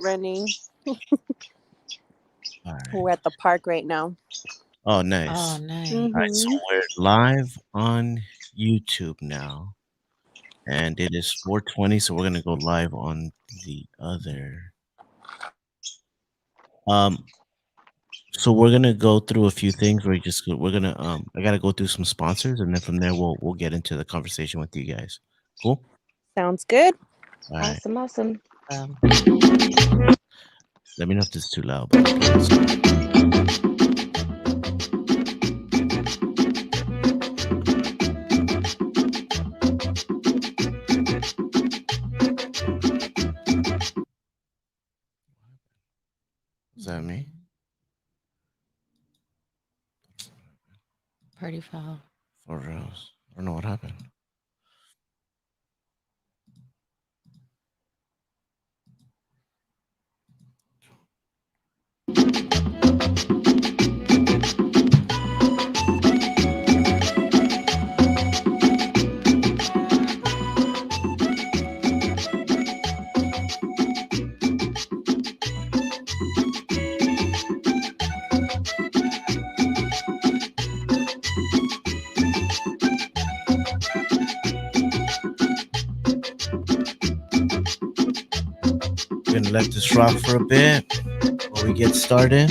running. All right. We're at the park right now. Oh, Oh, nice. All right, nice. so Mm-hmm. we're live on YouTube now, and it is 4:20, so we're gonna go live on the other. Um, so we're gonna go through a few things. We're gonna I gotta go through some sponsors, and then from there we'll get into the conversation with you guys. Cool. Sounds good. All right. Awesome, awesome. Let me know if this is too loud, but I'll play the song. Is that me? Party foul. For reals? I don't know what happened. We're gonna let this rock for a bit while we get started.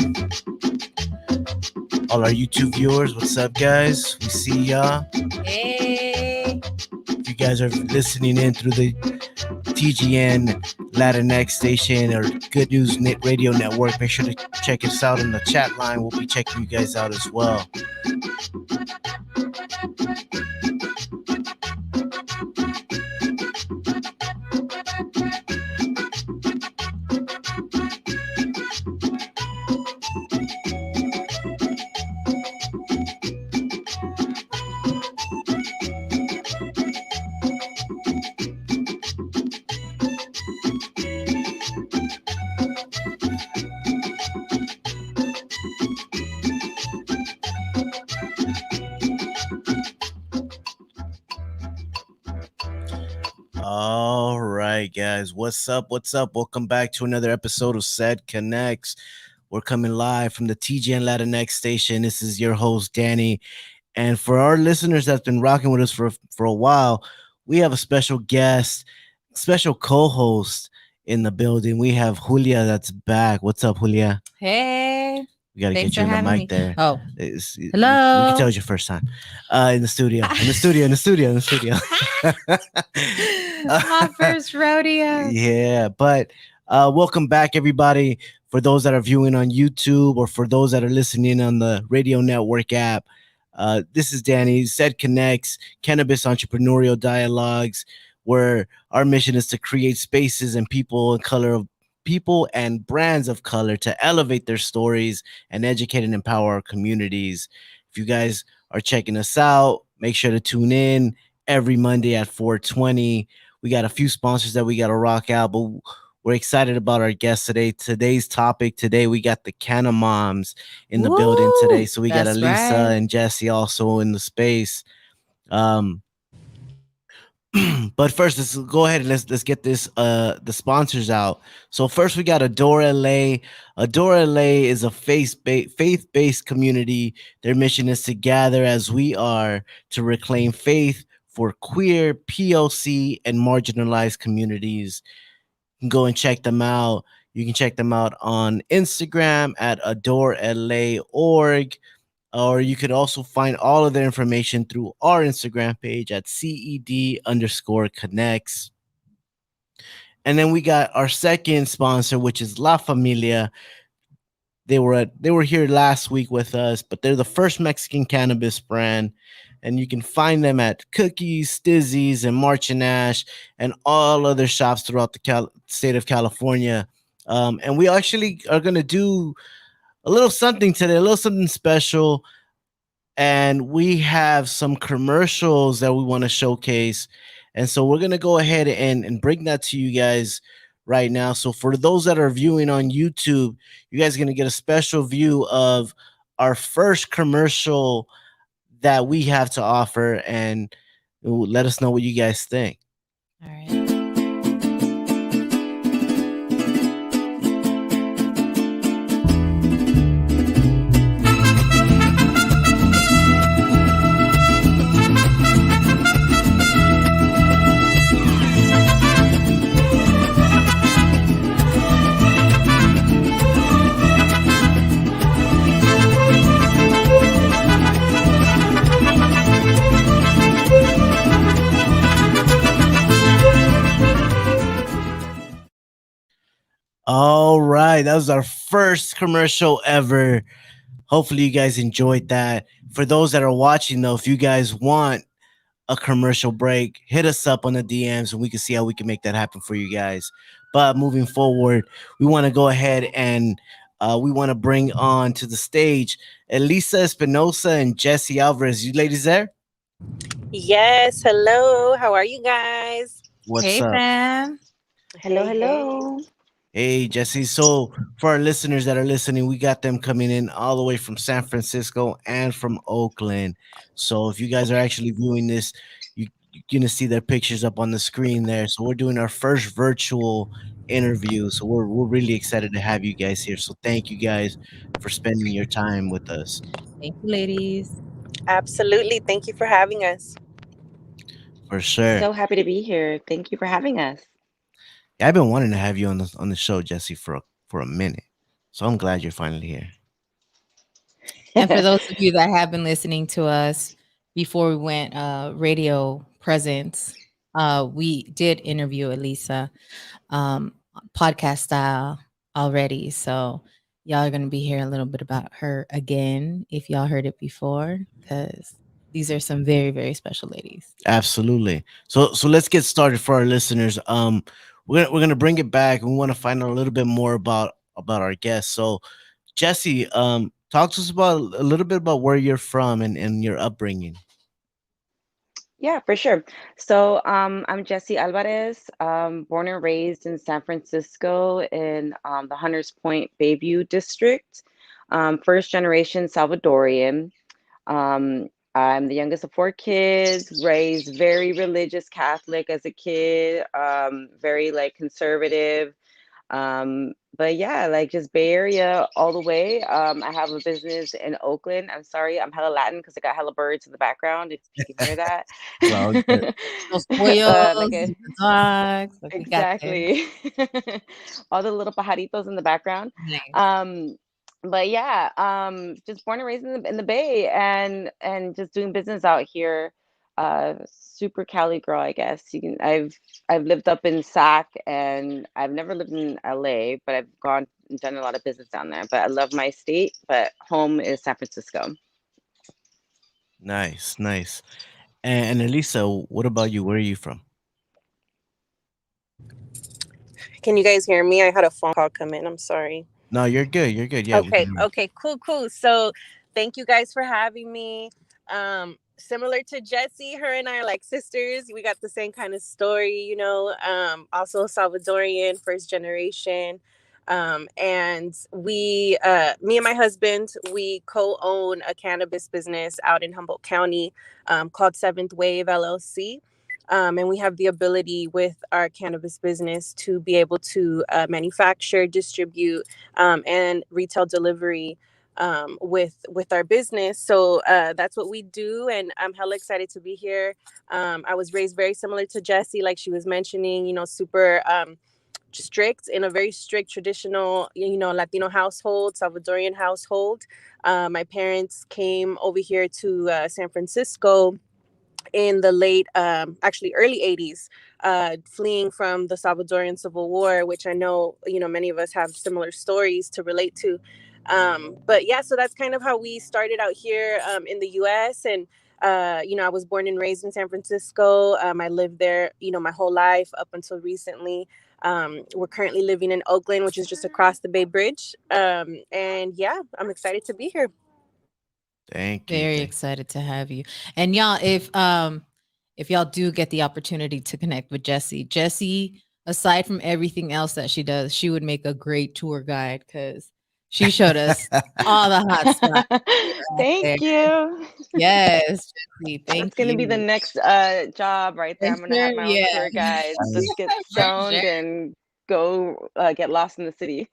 All our YouTube viewers, what's up, guys? We see y'all. Hey. If you guys are listening in through the TGN Latinx station or Good News Net Radio Network, make sure to check us out in the chat line. We'll be checking you guys out as well. All right, guys. What's up? What's up? Welcome back to another episode of Said Connects. We're coming live from the TGN Latinx station. This is your host, Danny. And for our listeners that's been rocking with us for a while, we have a special guest, special co-host in the building. We have Julia that's back. What's up, Julia? Hey. We got to Thanks get for you in the having mic me. there. Oh, We can tell hello. it's your first time in the studio. In the studio. In the studio. In the studio. My first rodeo. Yeah, but welcome back, everybody. For those that are viewing on YouTube or for those that are listening on the radio network app, this is Danny. Said Connects, Cannabis Entrepreneurial Dialogues, where our mission is to create spaces and people and brands of color to elevate their stories and educate and empower our communities. If you guys are checking us out, make sure to tune in every Monday at 4:20. We got a few sponsors that we got to rock out, but we're excited about our guest today. Today's topic today, we got the Canna Moms in the building today. Woo. So we got That's Elisa right. and Jesse also in the space. Um, but first, let's go ahead and let's get this the sponsors out. So first, we got Adore LA. Adore LA is a faith based community. Their mission is to gather as we are to reclaim faith for queer, POC, and marginalized communities. You can go and check them out. You can check them out on Instagram at AdoreLA.org, or you could also find all of their information through our Instagram page at CED underscore connects. And then we got our second sponsor, which is La Familia. They were here last week with us, but they're the first Mexican cannabis brand, and you can find them at Cookies, Stizzies, and March and Ash, and all other shops throughout the state of California. And we actually are gonna do a little something today, a little something special, and we have some commercials that we want to showcase. And so we're going to go ahead and bring that to you guys right now. So for those that are viewing on YouTube, you guys are going to get a special view of our first commercial that we have to offer, and let us know what you guys think. All right. All right, that was our first commercial ever. Hopefully, you guys enjoyed that. For those that are watching, though, if you guys want a commercial break, hit us up on the DMs and we can see how we can make that happen for you guys. But moving forward, we want to go ahead and we want to bring on to the stage Elisa Espinosa and Jesse Alvarez. You ladies there? Yes, hello. How are you guys? What's Hey, up? fam. Hello, Hey, hey. hello. Hey, Jesse. So, for our listeners that are listening, we got them coming in all the way from San Francisco and from Oakland. So, if you guys are actually viewing this, you're going to see their pictures up on the screen there. So, we're doing our first virtual interview. So, we're really excited to have you guys here. So, thank you guys for spending your time with us Thank you, ladies. Absolutely. Thank you for having us. for sure. So happy to be here. Thank you for having us. Yeah, I've been wanting to have you on the show, Jesse, for a minute. So, I'm glad you're finally here. And for those of you that have been listening to us before we went radio presence, we did interview Elisa um, podcast style already. So y'all are going to be hearing a little bit about her again if y'all heard it before, because these are some very, very special ladies. Absolutely. So let's get started for our listeners. We're gonna bring it back and we want to find out a little bit more about our guests. So Jesse, talk to us about a little bit about where you're from and your upbringing. Yeah, for sure. So, I'm Jessie Alvarez, born and raised in San Francisco in the Hunters Point Bayview district. First generation Salvadorian. I'm the youngest of four kids, raised very religious Catholic as a kid, very like conservative. But yeah, like just Bay Area all the way. I have a business in Oakland. I'm sorry, I'm hella Latin because I got hella birds in the background, if you can hear that. It's all good. Those Like spoils, the dogs, like we got this. exactly. All the little pajaritos in the background. Nice. Um, but yeah, just born and raised in the Bay and just doing business out here. Super Cali girl, I guess. I've lived up in Sac and I've never lived in LA, but I've gone and done a lot of business down there. But I love my state, but home is San Francisco. Nice, nice. And Elisa, what about you? Where are you from? Can you guys hear me? I had a phone call come in. I'm sorry. No, you're good. You're good. Yeah, we can Okay, hear you. okay, cool, cool. So thank you guys for having me. Similar to Jessie, her and I are like sisters. We got the same kind of story, you know. Also Salvadorian, first generation. And me and my husband, we co-own a cannabis business out in Humboldt County, called Seventh Wave LLC. And we have the ability with our cannabis business to be able to manufacture, distribute, and retail delivery with our business. So that's what we do, and I'm hella excited to be here. I was raised very similar to Jessie, like she was mentioning. You know, super strict in a very strict traditional, you know, Latino household, Salvadorian household. My parents came over here to San Francisco in the late, actually early 80s, fleeing from the Salvadorian Civil War, which I know, you know, many of us have similar stories to relate to. But yeah, so that's kind of how we started out here in the US. And, you know, I was born and raised in San Francisco. I lived there, you know, my whole life up until recently. We're currently living in Oakland, which is just across the Bay Bridge. And yeah, I'm excited to be here. Thank you. Very Thank excited to have you. And y'all, if y'all do get the opportunity to connect with Jessie, aside from everything else that she does, she would make a great tour guide because she showed us all the hot spots out there. Thank you. Yes, Jessie, That's thank gonna be the you. next job right there. For I'm gonna sure, have my own yeah. tour guide. you. Just get For sure. stoned and go get lost in the city.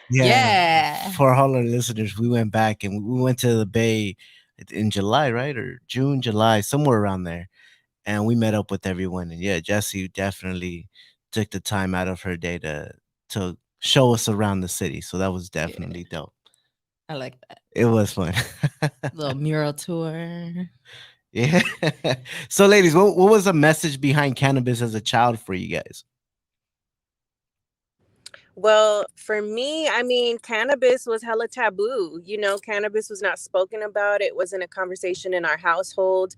Yeah, Yeah. for all our listeners, we went back and we went to the Bay in July, right? Or June, July, somewhere around there. And we met up with everyone. And yeah, Jessie definitely took the time out of her day to show us around the city. So that was Yeah. definitely dope. I like that. It was fun. Little mural tour. Yeah. So, ladies, what was the message behind cannabis as a child for you guys? Well, for me, I mean, cannabis was hella taboo. You know, cannabis was not spoken about. It wasn't a conversation in our household.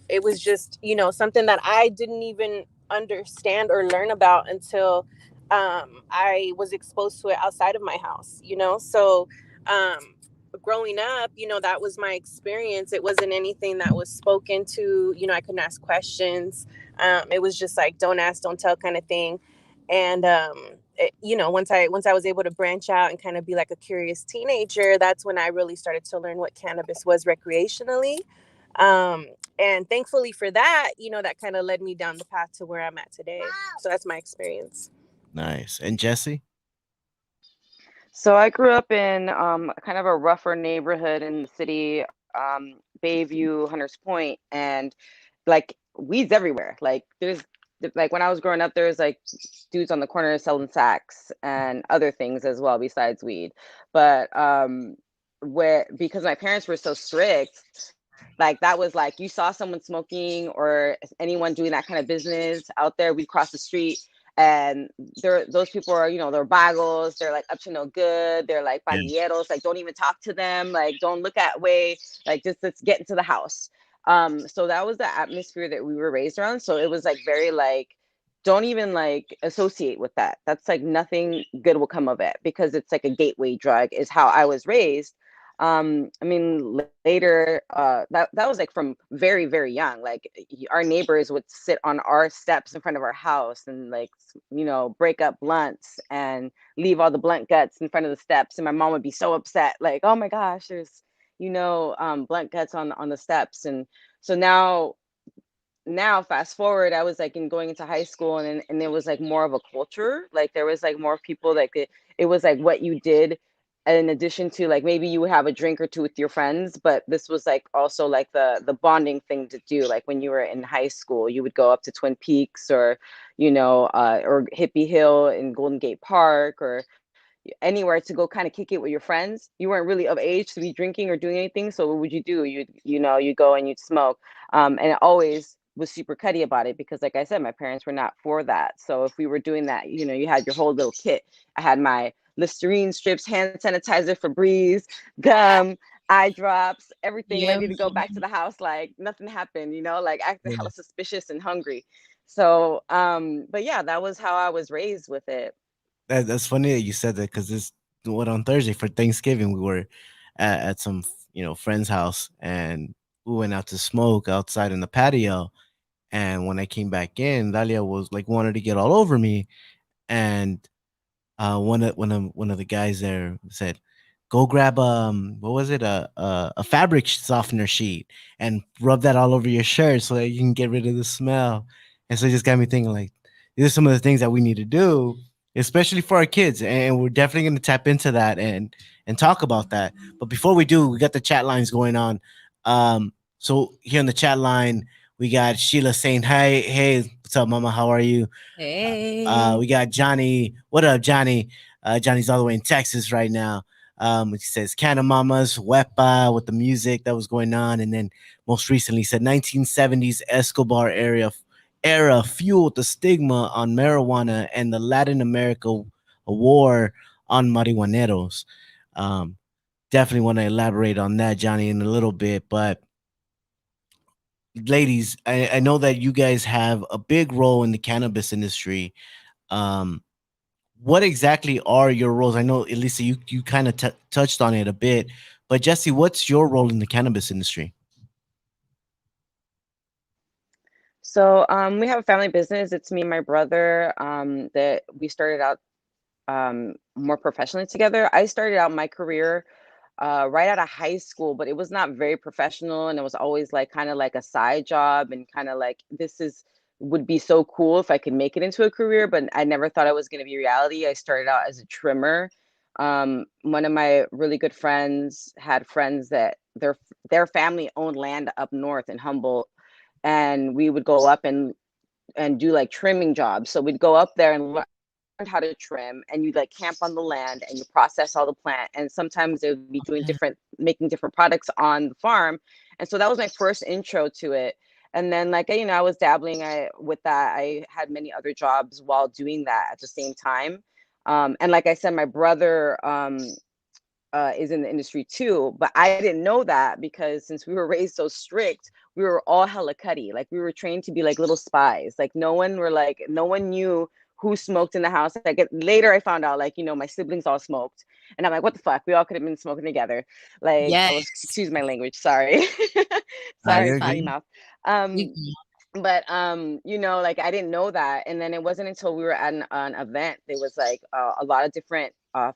It was just, you know, something that I didn't even understand or learn about until I was exposed to it outside of my house, you know? So, growing up, you know, that was my experience. It wasn't anything that was spoken to, you know, I couldn't ask questions. It was just like, don't ask, don't tell kind of thing. And you know, once I was able to branch out and kind of be like a curious teenager, that's when I really started to learn what cannabis was recreationally. um and thankfully for that, you know, that kind of led me down the path to where I'm at today. So that's my experience. Nice. And Jesse? So I grew up in kind of a rougher neighborhood in the city, Bayview, Hunters Point, and like weeds everywhere. Like there's like when I was growing up, there's like dudes on the corner selling sacks and other things as well besides weed. But where because my parents were so strict, like that was like you saw someone smoking or anyone doing that kind of business out there, we'd cross the street and those people are, you know, they're bagos, they're like up to no good, they're like Yeah. pandilleros, like don't even talk to them, like don't look at way, like just let's get into the house. So that was the atmosphere that we were raised around, so it was like very like don't even like associate with that. That's like nothing good will come of it because it's like a gateway drug is how I was raised. I mean, later, that was like from very, very young. Like our neighbors would sit on our steps in front of our house and like, you know, break up blunts and leave all the blunt guts in front of the steps. And my mom would be so upset, like, oh my gosh, there's, you know, blunt guts on the steps. And so now fast forward, I was like in going into high school and it was like more of a culture, like there was like more people like it was like what you did in addition to like maybe you would have a drink or two with your friends, but this was like also like the bonding thing to do, like when you were in high school you would go up to Twin Peaks or you know or Hippie Hill in Golden Gate Park or anywhere to go kind of kick it with your friends. You weren't really of age to be drinking or doing anything. So what would you do? You know, you go and you'd smoke. And it always was super cutty about it because like I said, my parents were not for that. So if we were doing that, you know, you had your whole little kit. I had my Listerine strips, hand sanitizer, Febreze, gum, eye drops, everything Yeah. ready to go back to the house like nothing happened, you know, like acting hella suspicious and hungry. So but yeah, that was how I was raised with it. That's funny that you said that because this what on Thursday for Thanksgiving we were at some friend's house and we went out to smoke outside in the patio. And when I came back in, Dalia was like wanted to get all over me, and one of the guys there said, "Go grab what was it, a fabric softener sheet and rub that all over your shirt so that you can get rid of the smell." And so it just got me thinking like these are some of the things that we need to do, especially for our kids, and we're definitely going to tap into that and talk about that. But before we do, we got the chat lines going on. So here on the chat line, we got Sheila saying, "Hey, hey, what's up, Mama? How are you?" Hey. We got Johnny. What up, Johnny? Johnny's all the way in Texas right now. He says Canna Mamas, Wepa with the music that was going on. And then most recently said 1970s Escobar era fueled the stigma on marijuana and the Latin America war on marihuaneros. Um, Definitely want to elaborate on that, Johnny, in a little bit. But ladies, I know that you guys have a big role in the cannabis industry. Um, what exactly are your roles? I know, Elisa, you kind of touched on it a bit, but Jesse, what's your role in the cannabis industry? So we have a family business. It's me and my brother that we started out more professionally together. I started out my career right out of high school, but it was not very professional, and it was always like kind of like a side job, and kind of like this is would be so cool if I could make it into a career, but I never thought it was going to be reality. I started out as a trimmer. One of my really good friends had friends that their family owned land up north in Humboldt, and we would go up and do like trimming jobs. So we'd go up there and learn how to trim, and you like camp on the land and you process all the plant, and sometimes they would be doing different making different products on the farm. And so that was my first intro to it. And then like you know I was dabbling with that. I had many other jobs while doing that at the same time. And like I said, my brother is in the industry too, but I didn't know that because since we were raised so strict, we were all hella cutty. Like we were trained to be like little spies. Like no one knew who smoked in the house. Like later I found out, like, my siblings all smoked. And I'm like, what the fuck? We all could have been smoking together. Like, oh, Yes. excuse my language. Sorry. Nah, Sorry, you're Fine. potty good. mouth. You- Um, but like I didn't know that, and then it wasn't until we were at an event, there was like a lot of different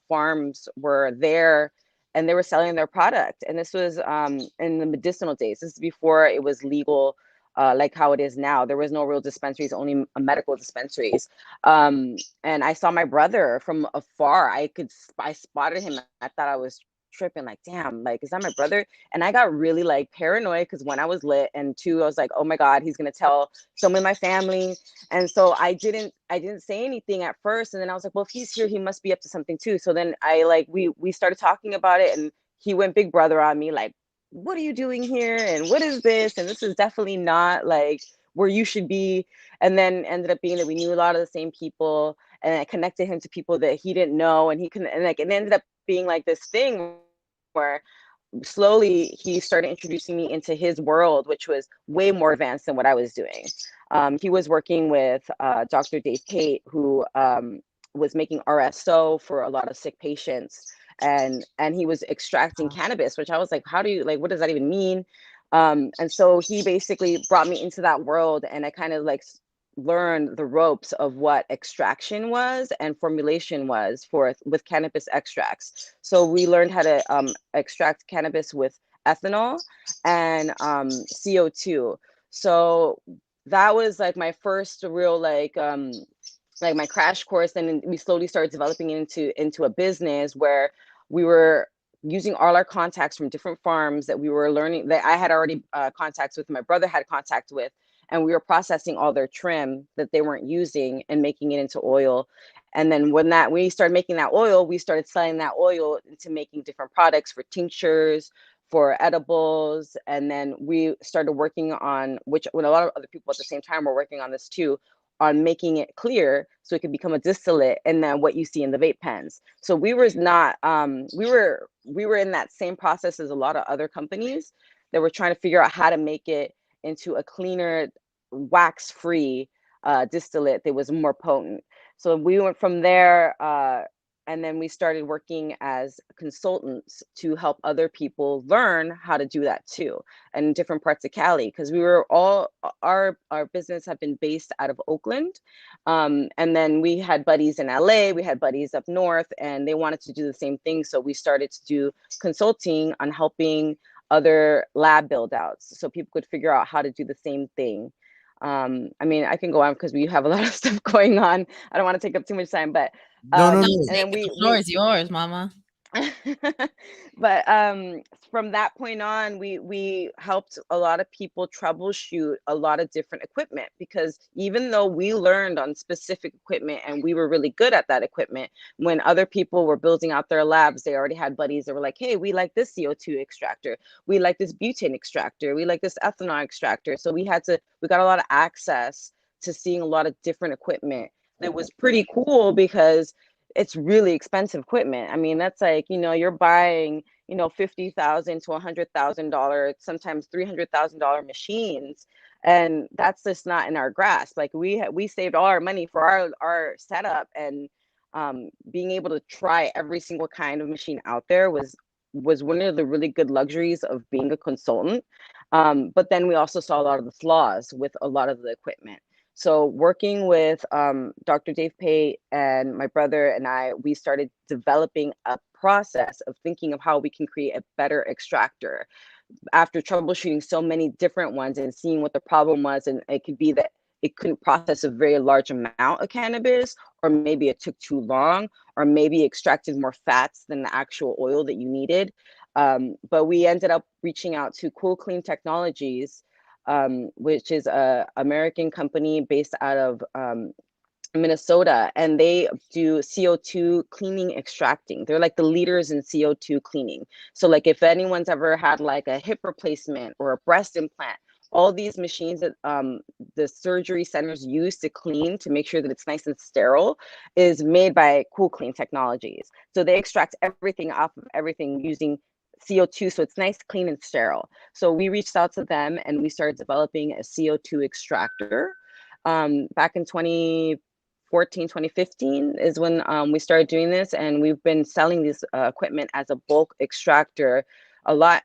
farms were there, and they were selling their product, and this was in the medicinal days. This is before it was legal, like how it is now. There was no real dispensaries, only medical dispensaries. And I saw my brother from afar. I spotted him. I thought I was tripping, like, damn, like, is that my brother? And I got really like paranoid because when I was lit, and two, I was like, oh my God, he's gonna tell someone in my family. And so I didn't say anything at first. And then I was like, well, if he's here, he must be up to something too. So then we started talking about it, and he went big brother on me, like, what are you doing here? And what is this? And this is definitely not like where you should be. And then ended up being that we knew a lot of the same people, and I connected him to people that he didn't know, and he couldn't, and like it ended up being like this thing where slowly he started introducing me into his world, which was way more advanced than what I was doing. He was working with Dr. Dave Pate, who was making RSO for a lot of sick patients, and he was extracting cannabis, which I was like, how do you, like, what does that even mean? And so he basically brought me into that world, and I kind of like learned the ropes of what extraction was and formulation was for with cannabis extracts. So we learned how to extract cannabis with ethanol and CO2. So that was like my first real like my crash course. And then we slowly started developing into a business where we were using all our contacts from different farms that we were learning, that I had already contacts with, my brother had contact with, and we were processing all their trim that they weren't using and making it into oil. And then when that we started making that oil, we started selling that oil into making different products for tinctures, for edibles. And then we started working on, which when a lot of other people at the same time were working on this too, on making it clear so it could become a distillate, and then what you see in the vape pens. So we were not we were in that same process as a lot of other companies that were trying to figure out how to make it into a cleaner, wax free distillate that was more potent. So we went from there, and then we started working as consultants to help other people learn how to do that too, in different parts of Cali, because we were all our business had been based out of Oakland, and then we had buddies in LA, we had buddies up north, and they wanted to do the same thing. So we started to do consulting on helping other lab build outs so people could figure out how to do the same thing. I mean, I can go on because we have a lot of stuff going on. I don't want to take up too much time, but No, no, No, no. and then the floor is yours, mama. but from that point on, we helped a lot of people troubleshoot a lot of different equipment, because even though we learned on specific equipment and we were really good at that equipment, when other people were building out their labs, they already had buddies that were like, hey, we like this CO2 extractor, we like this butane extractor, we like this ethanol extractor. So we got a lot of access to seeing a lot of different equipment that was pretty cool, because it's really expensive equipment. I mean, that's like, you're buying, $50,000 to $100,000, sometimes $300,000 machines. And that's just not in our grasp. Like we saved all our money for our setup, and being able to try every single kind of machine out there was one of the really good luxuries of being a consultant. But then we also saw a lot of the flaws with a lot of the equipment. So working with Dr. Dave Pate and my brother and I, we started developing a process of thinking of how we can create a better extractor after troubleshooting so many different ones and seeing what the problem was. And it could be that it couldn't process a very large amount of cannabis, or maybe it took too long, or maybe extracted more fats than the actual oil that you needed. But we ended up reaching out to Cool Clean Technologies, which is a American company based out of Minnesota, and they do CO2 cleaning extracting. They're like the leaders in CO2 cleaning. So like if anyone's ever had like a hip replacement or a breast implant all these machines that the surgery centers use to clean to make sure that it's nice and sterile is made by Cool Clean Technologies. So they extract everything off of everything using CO2, so it's nice, clean, and sterile. So we reached out to them and we started developing a CO2 extractor. Back in 2014, 2015 is when we started doing this, and we've been selling this equipment as a bulk extractor a lot,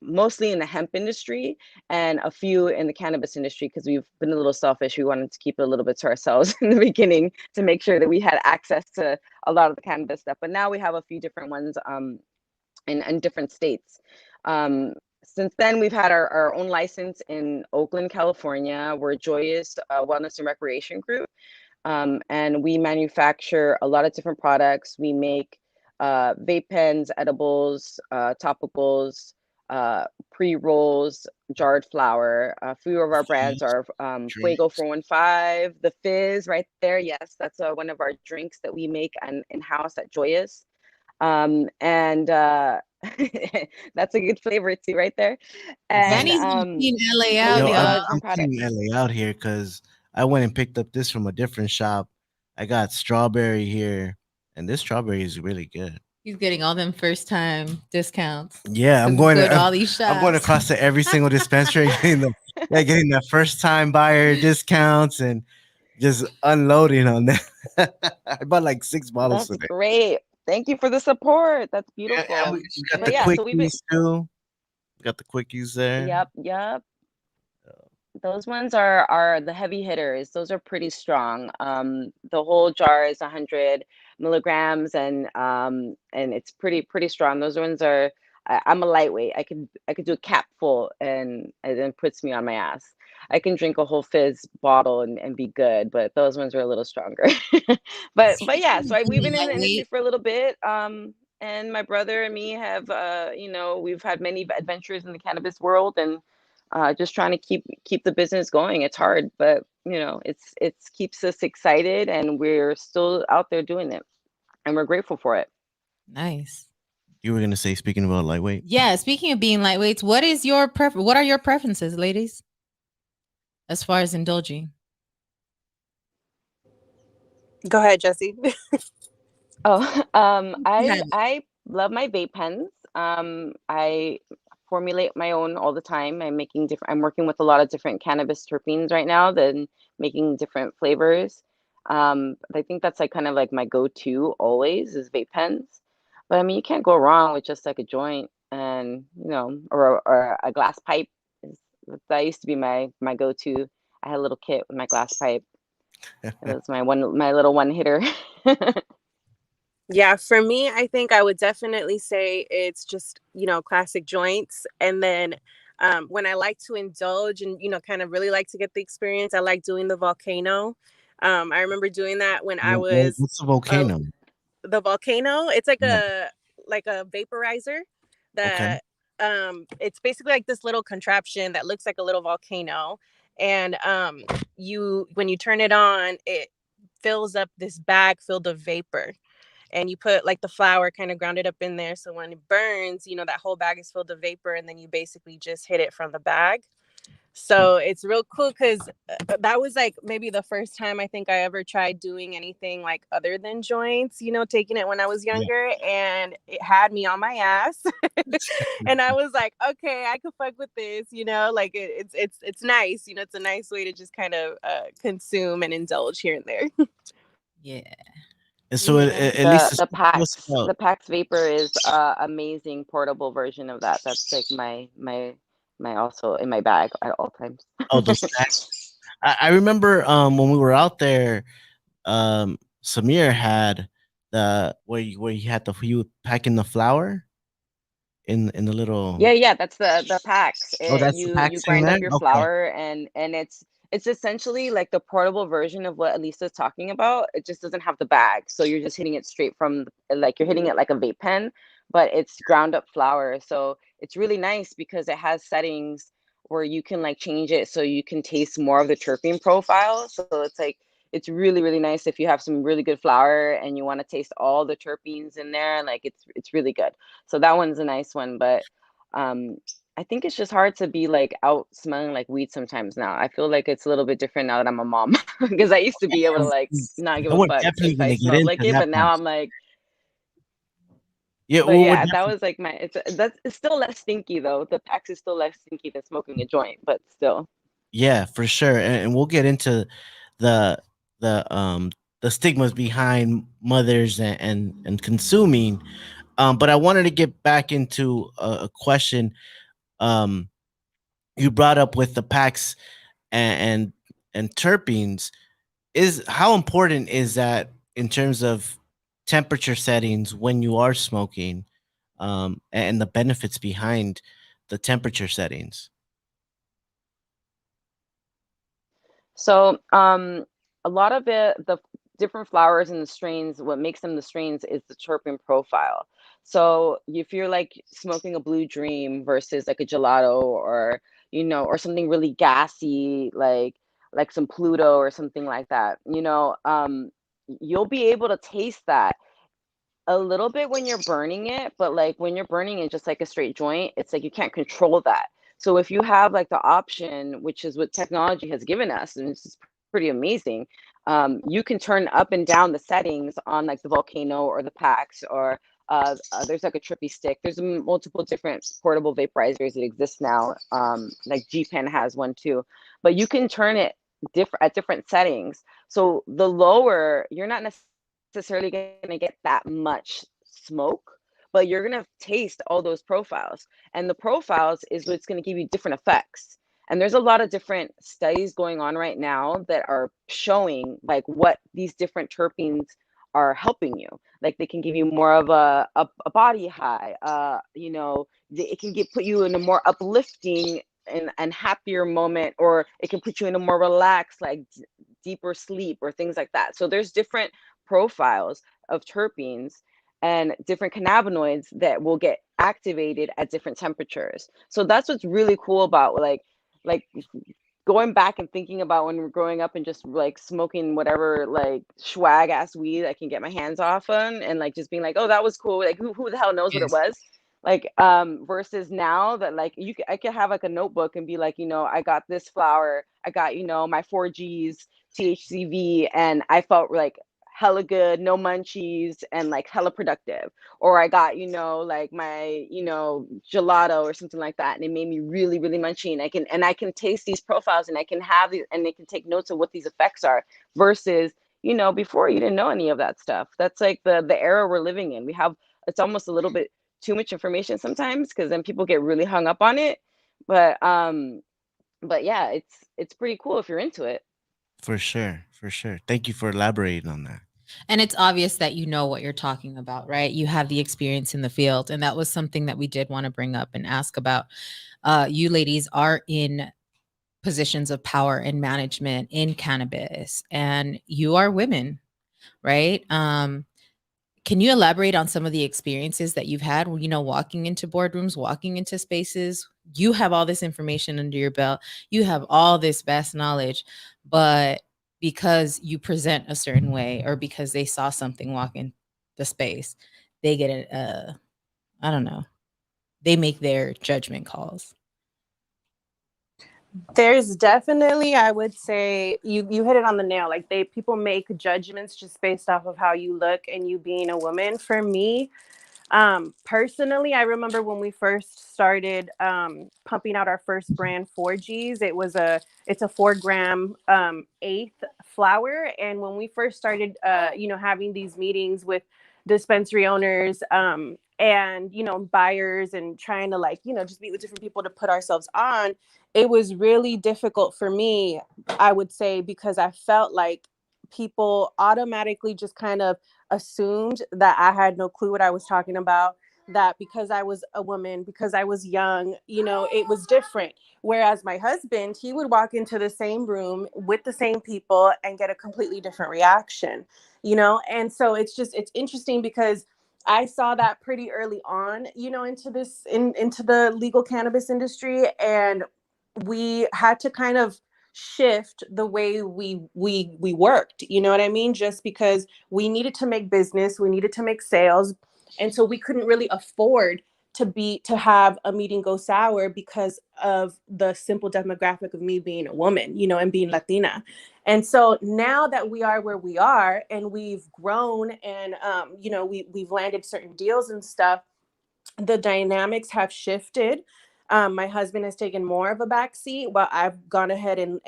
mostly in the hemp industry and a few in the cannabis industry, because we've been a little selfish. We wanted to keep it a little bit to ourselves in the beginning to make sure that we had access to a lot of the cannabis stuff. But now we have a few different ones in different states. Since then, we've had our own license in Oakland, California. We're Joyous Wellness and Recreation Group, and we manufacture a lot of different products. We make vape pens, edibles, topicals, pre-rolls, jarred flower. A few of our brands are Fuego Drinks. 415, the Fizz right there. Yes, that's one of our drinks that we make in-house at Joyous. And that's a good flavor too, right there. And Danny's been seeing LA so we out, Yo, make a I'm, lot of y'all. I'm different products. seeing LA out here because I went and picked up this from a different shop. I got strawberry here, and this strawberry is really good. He's getting all them first time discounts Yeah, I'm because he's going going to to I'm, all these I'm going shops. across to every single dispensary, getting the first time buyer discounts and just unloading on that. I bought like 6 bottles That's today. great. Thank you for the support. That's Yeah, and beautiful. we got But the yeah, so we've been, quickies too. We got the quickies there. yep. Those ones are the heavy hitters. Those are pretty strong. The whole jar is 100 milligrams, and it's pretty strong. Those ones are. I'm a lightweight. I could do a cap full, and then puts me on my ass. I can drink a whole fizz bottle and be good, but those ones are a little stronger. But yeah, so we've been in the industry Lightweight. for a little bit. And my brother and me have, we've had many adventures in the cannabis world, and just trying to keep the business going. It's hard, but it's keeps us excited, and we're still out there doing it, and we're grateful for it. Nice. You were gonna say, speaking about lightweight. Yeah. Speaking of being lightweights, what is your what are your preferences, ladies, as far as indulging? Go ahead, Jesse. Oh, You have I love my vape pens. I formulate my own all the time. I'm working with a lot of different cannabis terpenes right now, then making different flavors. I think that's like kind of like my go-to always is vape pens. But I mean, you can't go wrong with just like a joint and or a glass pipe. Is, that used to be my go-to. I had a little kit with my glass pipe. It was my little one hitter. Yeah, for me, I think I would definitely say it's just, classic joints. And then when I like to indulge and, kind of really like to get the experience, I like doing the volcano. I remember doing that when I was What's the uh, volcano? the volcano. It's like Yeah. a vaporizer Okay. that it's basically like this little contraption that looks like a little volcano. And you when you turn it on, it fills up this bag filled of vapor, and you put like the flour kind of grounded up in there, so when it burns, that whole bag is filled of vapor, and then you basically just hit it from the bag. So it's real cool because that was like maybe the first time I think I ever tried doing anything like other than joints, taking it when I was Yeah. younger, and it had me on my ass. And I was like, okay, I could fuck with this, like it's nice, it's a nice way to just kind of consume and indulge here and there. yeah. And so Yeah. at least The tell us Pax about. the Pax Vapor is amazing portable version of that. That's like my also in my bag at all times. Oh, those packs. I remember when we were out there, Samir had the where he had he was packing the flour in the little. Yeah, that's the packs. Oh, that's the You packs in grind there. up your Okay. flour, and it's essentially like the portable version of what Elisa's talking about. It just doesn't have the bag, so you're just hitting it straight from like you're hitting it like a vape pen, but it's ground up flour. So it's really nice because it has settings where you can like change it so you can taste more of the terpene profile. So it's really nice if you have some really good flour and you want to taste all the terpenes in there. Like it's really good. So that one's a nice one, but um I think it's just hard to be like out smelling like weed sometimes now. I feel like it's a little bit different now that I'm a mom because I used to be able to like not give And a we're fuck definitely if I gonna get smelled like into it, that but now part. I'm like, Yeah, but well, we're yeah, that definitely, was like my it's still less stinky though. The packs is still less stinky than smoking a joint, but still. yeah, for sure, and we'll get into the the um the stigmas behind mothers and consuming. But I wanted to get back into a question. Um, you brought up with the packs and and terpenes. Is how important is that in terms of temperature settings when you are smoking, and the benefits behind the temperature settings? So, a lot of it, the different flowers and the strains, what makes them the strains is the terpene profile. So, if you're like smoking a Blue Dream versus like a gelato or, or something really gassy, like some Pluto or something like that, you'll be able to taste that a little bit when you're burning it, but like when you're burning it just like a straight joint, it's like you can't control that. So if you have like the option, which is what technology has given us, and it's pretty amazing, you can turn up and down the settings on like the volcano or the packs or there's like a trippy stick. There's multiple different portable vaporizers that exist now. Like G-Pen has one too, but you can turn it different at different settings. So the lower, you're not necessarily going to get that much smoke, but you're going to taste all those profiles. And the profiles is what's going to give you different effects. And there's a lot of different studies going on right now that are showing like what these different terpenes are helping you. Like they can give you more of a body high. It can put you in a more uplifting and happier moment, or it can put you in a more relaxed, like deeper sleep or things like that. So there's different profiles of terpenes and different cannabinoids that will get activated at different temperatures. So that's what's really cool about like going back and thinking about when we're growing up and just like smoking whatever like swag ass weed I can get my hands off on, and like just being like, oh, that was cool. Like who the hell knows what it Yes. was? Like versus now that like I could have like a notebook and be like, I got this flower, I got, my 4Gs THCV, and I felt like hella good, no munchies, and like hella productive. Or I got, like my, gelato or something like that, and it made me really, really munchy. And I can taste these profiles, and I can have these, and they can take notes of what these effects are. Versus, before you didn't know any of that stuff. That's like the era we're living in. It's almost a little bit too much information sometimes because then people get really hung up on it. But yeah, it's pretty cool if you're into it. For sure, for sure. Thank you for elaborating on that. And it's obvious that you know what you're talking about, right? You have the experience in the field. And that was something that we did want to bring up and ask about. You ladies are in positions of power and management in cannabis, and you are women, right? Can you elaborate on some of the experiences that you've had, walking into boardrooms, walking into spaces? You have all this information under your belt. You have all this vast knowledge, but because you present a certain way or because they saw something walk in the space, they get it. I don't know. They make their judgment calls. There's definitely, I would say, you hit it on the nail. Like people make judgments just based off of how you look and you being a woman. For me, personally, I remember when we first started pumping out our first brand 4Gs. It's a 4 gram eighth flower, and when we first started, having these meetings with dispensary owners and buyers and trying to just meet with different people to put ourselves on, it was really difficult for me. I would say because I felt like people automatically just kind of assumed that I had no clue what I was talking about, that because I was a woman, because I was young, it was different. Whereas my husband, he would walk into the same room with the same people and get a completely different reaction, And so it's interesting because I saw that pretty early on, into the legal cannabis industry, and we had to kind of shift the way we worked, you know what I mean? Just because we needed to make business, we needed to make sales, and so we couldn't really afford to have a meeting go sour because of the simple demographic of me being a woman, and being Latina. And so now that we are where we are and we've grown and we've landed certain deals and stuff, the dynamics have shifted. My husband has taken more of a back seat while I've gone ahead and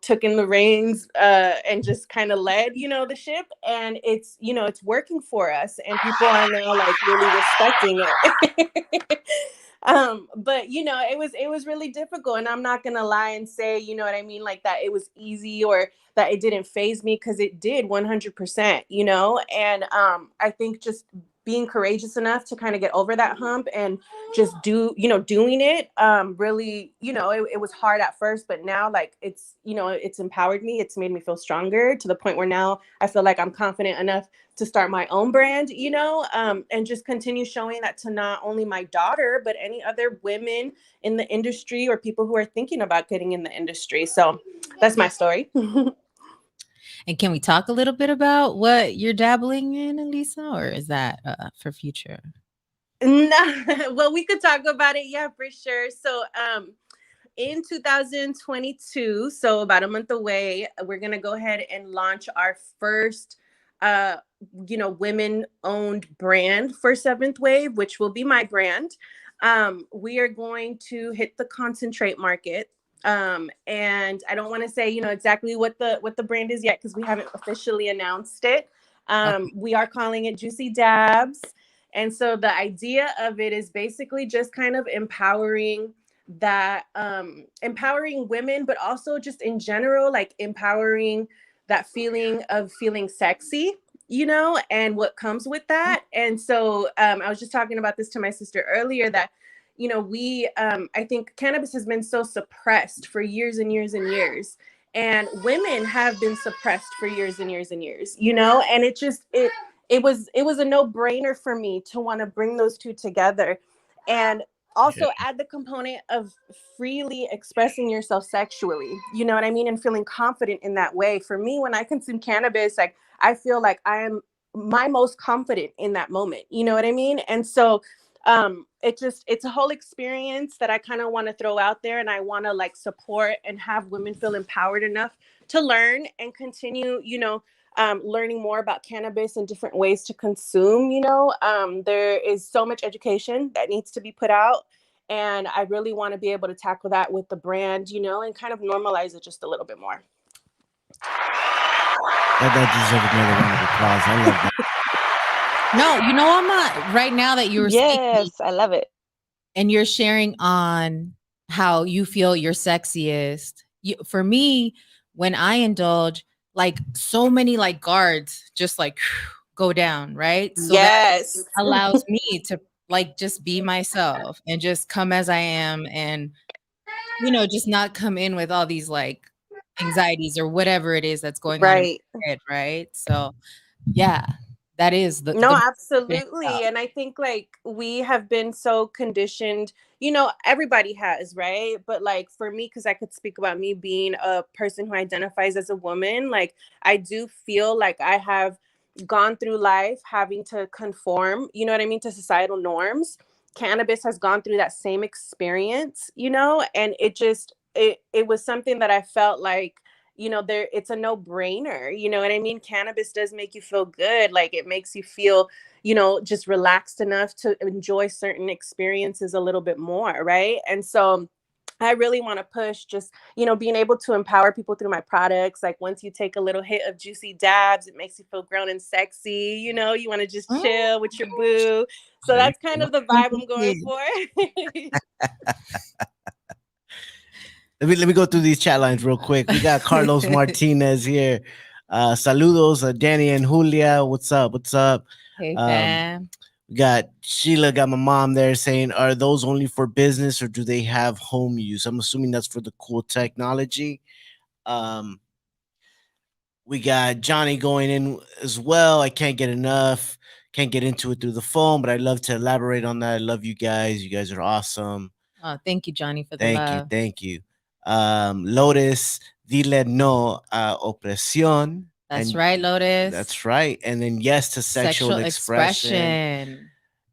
taken the reins and just kind of led the ship, and it's working for us, and people are now like really respecting it. But it was really difficult, and I'm not gonna lie and say, what I mean, like that it was easy or that it didn't phase me, because it did 100%. And I think just being courageous enough to kind of get over that hump and just doing it, really, it was hard at first, but now, like, it's empowered me. It's made me feel stronger to the point where now I feel like I'm confident enough to start my own brand, and just continue showing that to not only my daughter, but any other women in the industry or people who are thinking about getting in the industry. So that's my story. And can we talk a little bit about what you're dabbling in, Elisa, or is that for future? No, well, we could talk about it. Yeah, for sure. So, in 2022, so about a month away, we're going to go ahead and launch our first, women owned brand for Seventh Wave, which will be my brand. We are going to hit the concentrate market. And I don't want to say, exactly what the brand is yet, because we haven't officially announced it. We are calling it Juicy Dabs. And so the idea of it is basically just kind of empowering women, but also just in general, like empowering that feeling of feeling sexy, and what comes with that. And so I was just talking about this to my sister earlier, that we I think cannabis has been so suppressed for years and years and years, and women have been suppressed for years and years and years, and it was a no-brainer for me to want to bring those two together, and also add the component of freely expressing yourself sexually, you know what I mean, and feeling confident in that way. For me, when I consume cannabis, like, I feel like I am my most confident in that moment, you know what I mean? And so it's a whole experience that I kind of want to throw out there, and I want to like support and have women feel empowered enough to learn and continue, learning more about cannabis and different ways to consume. There is so much education that needs to be put out, and I really want to be able to tackle that with the brand, and kind of normalize it just a little bit more. That deserves another round of applause. I love that. No, I'm not right now that you were speaking Yes, I love it. and you're sharing on how you feel you're sexiest. For me, when I indulge, like so many like guards just like go down, right? So that Yes. allows me to like just be myself and just come as I am, and just not come in with all these like anxieties or whatever it is that's going on in Right. my head, right? So yeah, that is No, the absolutely. And I think like we have been so conditioned, everybody has, right? But like for me, because I could speak about me being a person who identifies as a woman, like I do feel like I have gone through life having to conform, you know what I mean, to societal norms. Cannabis has gone through that same experience, and it was something that I felt like, there, it's a no-brainer, you know what I mean? Cannabis does make you feel good. Like it makes you feel, just relaxed enough to enjoy certain experiences a little bit more, right? And so I really want to push just, being able to empower people through my products. Like once you take a little hit of Juicy Dabs, it makes you feel grown and sexy. You want to just chill with your boo. So that's kind of the vibe I'm going for. Let me go through these chat lines real quick. We got Carlos Martinez here. Saludos, Danny and Julia. What's up? What's up? Hey, Um, fam. we got Sheila, got my mom there saying, are those only for business or do they have home use? I'm assuming that's for the cool technology. Um, we got Johnny going in as well. I can't get enough. Can't get into it through the phone, but I'd love to elaborate on that. I love you guys. You guys are awesome. Oh, thank you, Johnny, for the Thank you. love. Thank you. Lotus, dile no a opresión. That's And right, Lotus. that's right. And then yes to sexual Sexual expression. expression.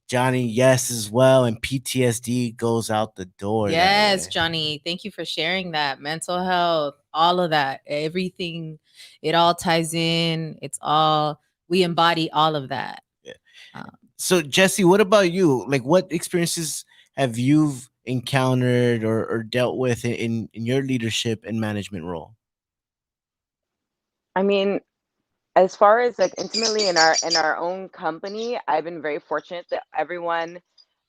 Johnny, yes, as well. And PTSD goes out the door that Yes, way. Johnny. Thank you for sharing that. Mental health, all of that, everything, it all ties in. It's all, we embody all of that. Yeah. Um, So, Jesse, what about you? Like, what experiences have you encountered or dealt with in your leadership and management role? I mean, as far as like intimately in our own company, I've been very fortunate that everyone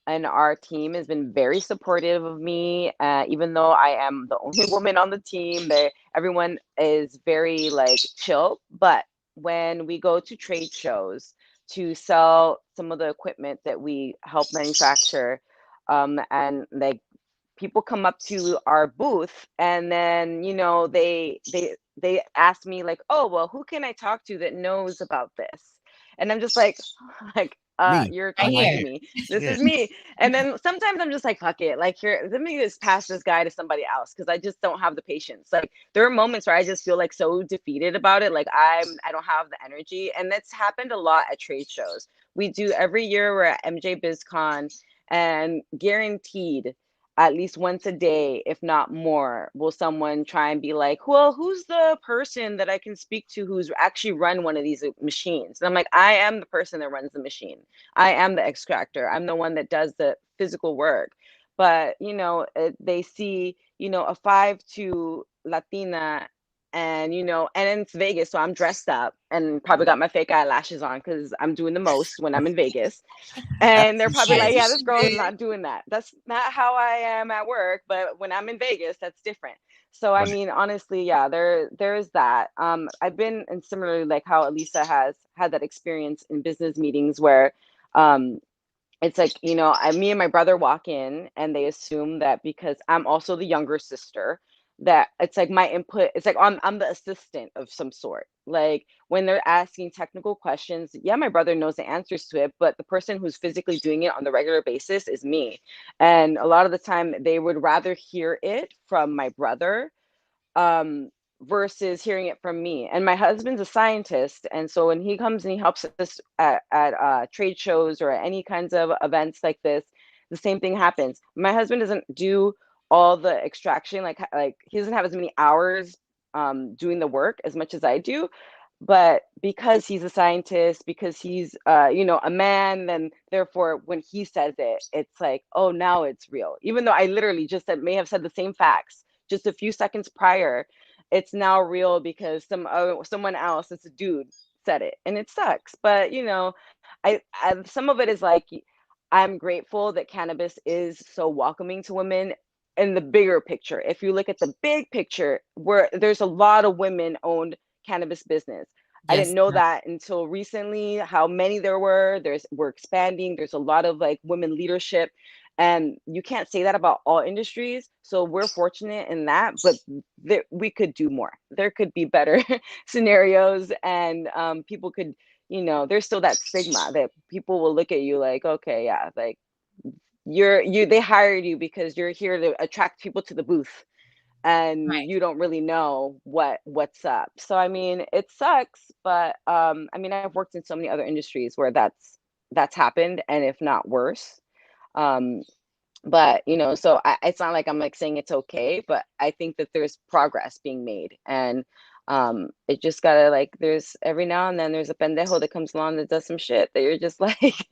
and our team has been very supportive of me. Even though I am the only woman on the team, everyone is very like chill. But when we go to trade shows to sell some of the equipment that we help manufacture, and like people come up to our booth and then they ask me like, oh well, who can I talk to that knows about this? And I'm just like like Me. you're right I'm talking right to here. here. me, this Yeah. is me. And then sometimes I'm just like, fuck it, like, here, let me just pass this guy to somebody else because I just don't have the patience. Like, there are moments where I just feel like so defeated about it, like I don't have the energy. And that's happened a lot at trade shows. We do every year, we're at MJ BizCon, and guaranteed at least once a day, if not more, will someone try and be like, well, who's the person that I can speak to who's actually run one of these machines? And I'm like, I am the person that runs the machine. I am the extractor. I'm the one that does the physical work. But, they see, a 5'2" Latina, and, and it's Vegas. So I'm dressed up and probably got my fake eyelashes on because I'm doing the most when I'm in Vegas. I And they're probably appreciate As like, it. you yeah, this should girl is be. not doing that. That's not how I am at work, but when I'm in Vegas, that's different. So I Right. mean, honestly, yeah, there's that. I've been, and similarly like how Elisa has had that experience in business meetings where um it's like, me and my brother walk in and they assume that because I'm also the younger sister, that it's like my input, it's like I'm the assistant of some sort. Like when they're asking technical questions, yeah, my brother knows the answers to it, but the person who's physically doing it on the regular basis is me. And a lot of the time they would rather hear it from my brother, um, versus hearing it from me. And my husband's a scientist, and so when he comes and he helps us at trade shows or any kinds of events like this, the same thing happens. My husband doesn't do all the extraction, like he doesn't have as many hours doing the work as much as I do. But because he's a scientist, because he's a man, then therefore when he says it, it's like, oh, now it's real. Even though I literally just said, may have said the same facts just a few seconds prior, it's now real because someone else, it's a dude, said it, and it sucks. But I some of it is like, I'm grateful that cannabis is so welcoming to women. In the bigger picture, if you look at the big picture, where there's a lot of women owned cannabis business. I didn't Yes. know that until recently, how many there were. We're expanding. There's a lot of like women leadership, and you can't say that about all industries. So we're fortunate in that, but we could do more. There could be better scenarios, and people could, there's still that stigma that people will look at you like, okay, yeah, like they hired you because you're here to attract people to the booth, and Right. you don't really know what's up. So I mean, it sucks, but I mean, I've worked in so many other industries where that's happened, and if not worse. Um, but so it's not like I'm like saying it's okay, but I think that there's progress being made, and it just gotta, like, there's every now and then there's a pendejo that comes along that does some shit that you're just like,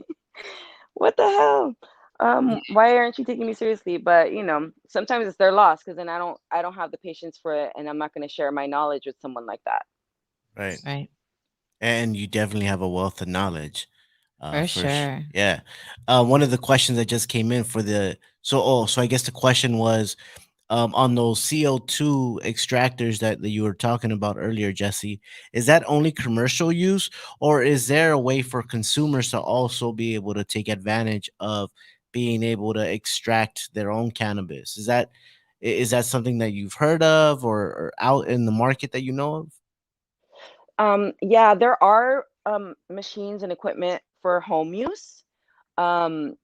what the hell? Yeah. Why aren't you taking me seriously? But sometimes it's their loss, because then I don't have the patience for it, and I'm not going to share my knowledge with someone like that. Right. Right. And you definitely have a wealth of knowledge. For sure. Yeah. One of the questions that just came in for the so I guess the question was on those CO2 extractors that you were talking about earlier, Jesse. Is that only commercial use, or is there a way for consumers to also be able to take advantage of being able to extract their own cannabis? Is that something that you've heard of or out in the market that you know of? Yeah, there are machines and equipment for home use. Um,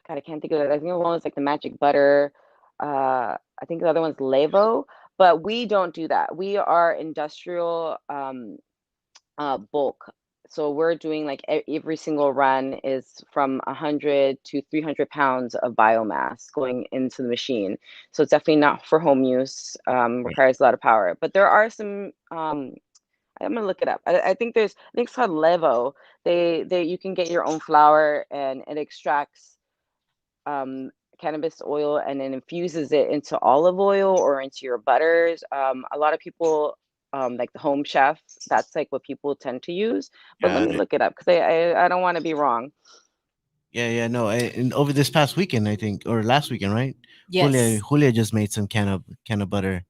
God, I can't think of it. I think one was like the Magic Butter. I think the other one's Levo, but we don't do that. We are industrial bulk. so we're doing like every single run is from 100 to 300 pounds of biomass going into the machine. So it's definitely not for home use. Right. Requires a lot of power. But there are some. I'm gonna look it up. I think I think it's called Levo. They you can get your own flour and it extracts um, cannabis oil and then infuses it into olive oil or into your butters. A lot of people, like the Home Chef, that's like what people tend to use. But let Got me it. look it up because I don't want to be wrong. Yeah, yeah, no. And over this past weekend, I think, or last weekend, right? Yes, Julia just made some can of butter,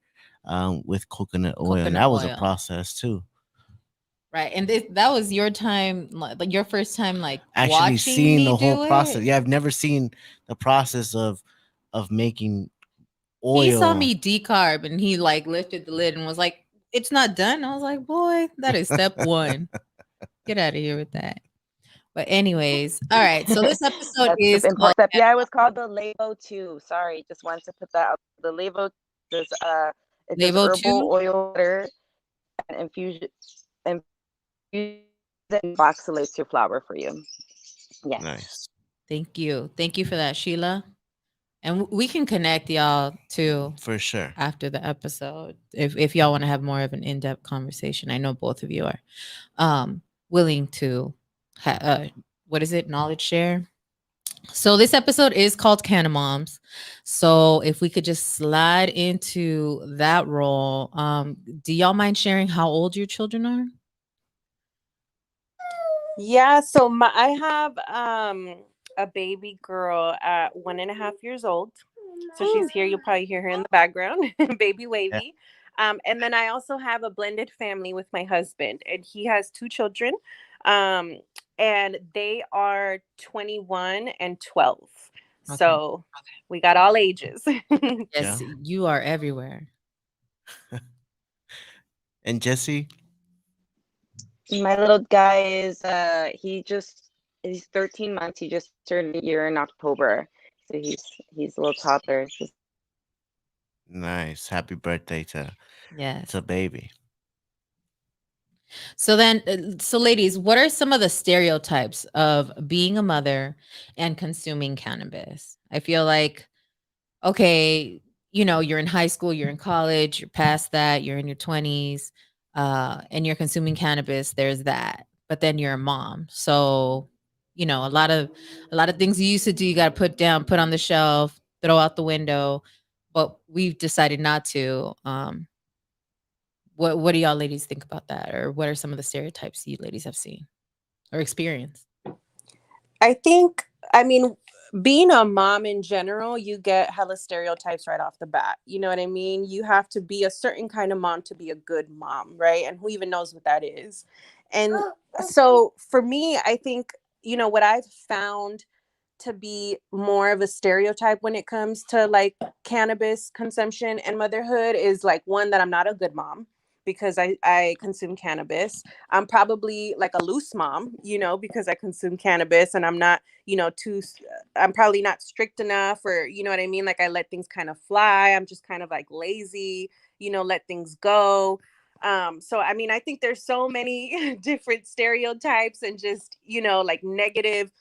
with coconut oil, and coconut that was a oil. process too. Right. And that was your time, like your first time, like Actually, watching seeing me the whole do process. it. Yeah, I've never seen the process of making He saw oil. me decarb and he like lifted the lid and was like, "It's not done." I was like, "Boy, that is step one. Get out of here with that." But anyways, all right. So this episode That's the is important called step. Yeah, it was called the Levo 2. Sorry, just wanted to put that out. The Levo does it does Levo herbal 2. oil water and infuse it and oxalates your flour for you. Yes. Nice. Thank you. Thank you for that, Sheila. And we can connect y'all too For sure. after the episode if y'all want to have more of an in-depth conversation. I know both of you are willing to what is it? Knowledge share. So this episode is called Canna Moms. So if we could just slide into that role, do y'all mind sharing how old your children are? Yeah, so I have a baby girl at 1.5 years old. So she's here. You'll probably hear her in the background, baby Yeah. wavy. And then I also have a blended family with my husband, and he has two children. Um, and they are 21 and 12. Okay. So we got all ages. Yes, Yeah. you are everywhere. And Jesse. My little guy is he's 13 months. He just turned a year in October. So he's a little toddler. Nice. Happy birthday to Yes. baby. So then, so ladies, what are some of the stereotypes of being a mother and consuming cannabis? I feel like, okay, you're in high school, you're in college, you're past that, you're in your 20s, and you're consuming cannabis. There's that, but then you're a mom, so a lot of things you used to do, you got to put down, put on the shelf, throw out the window. But we've decided not to. What do y'all ladies think about that? Or what are some of the stereotypes you ladies have seen or experienced? I think, I mean, being a mom in general, you get hella stereotypes right off the bat. You know what I mean? You have to be a certain kind of mom to be a good mom, right? And who even knows what that is? And so for me, I think, what I've found to be more of a stereotype when it comes to like cannabis consumption and motherhood is like, one, that I'm not a good mom because I consume cannabis. I'm probably like a loose mom, because I consume cannabis and I'm not, I'm probably not strict enough, or, you know what I mean? Like I let things kind of fly. I'm just kind of like lazy, let things go. So I mean, I think there's so many different stereotypes and just, like negative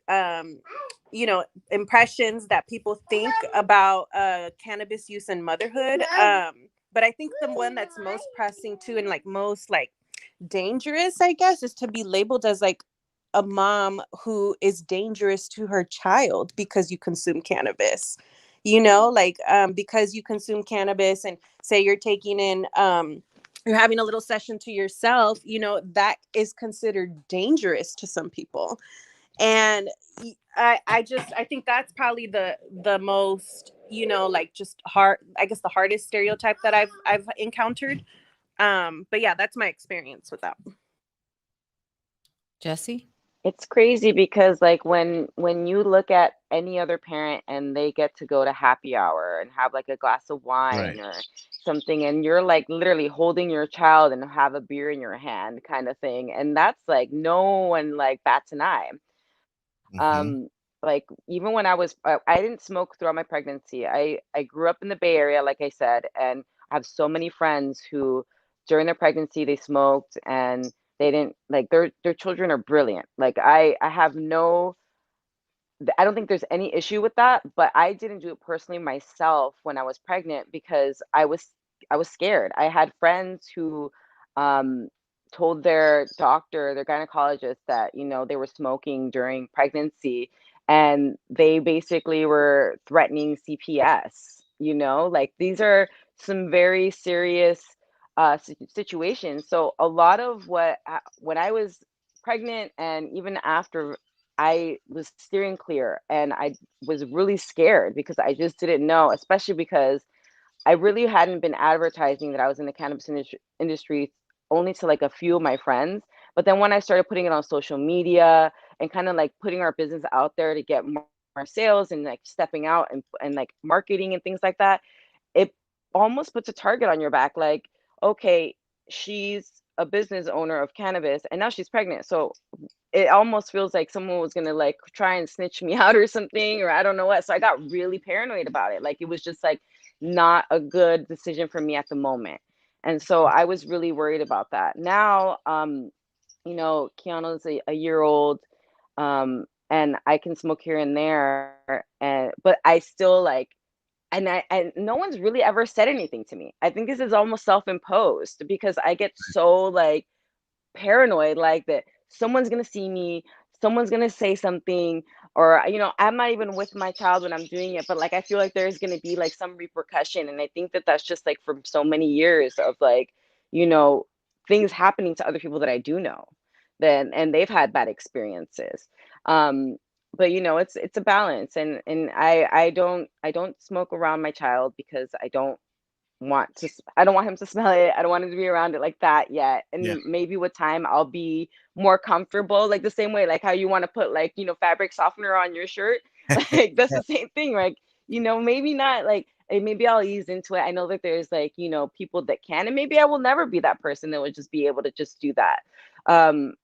um impressions that people think about cannabis use and motherhood. But I think the one that's most pressing too, and like most like dangerous, I guess, is to be labeled as like a mom who is dangerous to her child because you consume cannabis. Like because you consume cannabis and say you're taking in you're having a little session to yourself, that is considered dangerous to some people. And I think that's probably the most, like just hard, I guess the hardest stereotype that I've encountered. But yeah, that's my experience with that. Jesse? It's crazy because like when you look at any other parent and they get to go to happy hour and have like a glass of Right. wine or something, and you're like literally holding your child and have a beer in your hand kind of thing, and that's like no one like bats an eye. Mm-hmm. Like even when I didn't smoke throughout my pregnancy. I grew up in the Bay Area, like I said, and I have so many friends who during their pregnancy they smoked and They didn't like their children are brilliant. Like I have no I don't think there's any issue with that, but I didn't do it personally myself when I was pregnant because I was scared. I had friends who um told their doctor, their gynecologist that, they were smoking during pregnancy and they basically were threatening CPS, Like these are some very serious situations. So a lot of when I was pregnant and even after I was steering clear and I was really scared because I just didn't know, especially because I really hadn't been advertising that I was in the cannabis industry only to like a few of my friends. But then when I started putting it on social media and kind of like putting our business out there to get more sales and like stepping out and like marketing and things like that, it almost puts a target on your back. Like, okay, she's a business owner of cannabis and now she's pregnant. So it almost feels like someone was gonna like try and snitch me out or something, or I don't know what. So I got really paranoid about it. Like it was just like not a good decision for me at the moment. And so I was really worried about that. Now, Keanu's a year old, and I can smoke here and there, and but I still like and no one's really ever said anything to me. I think this is almost self-imposed because I get so like paranoid like that someone's gonna see me, someone's gonna say something, or I'm not even with my child when I'm doing it, but like I feel like there's gonna be like some repercussion, and I think that that's just like from so many years of like you know things happening to other people that I do know, then and they've had bad experiences. um but it's a balance, and I don't smoke around my child because I don't want him to smell it. I don't want him to be around it like that yet. Yeah. And maybe with time I'll be more comfortable, like the same way like how you want to put like, fabric softener on your shirt. Like that's the same thing, right? Maybe not like maybe I'll ease into it. I know that there's like, people that can, and maybe I will never be that person that would just be able to just do that. Um,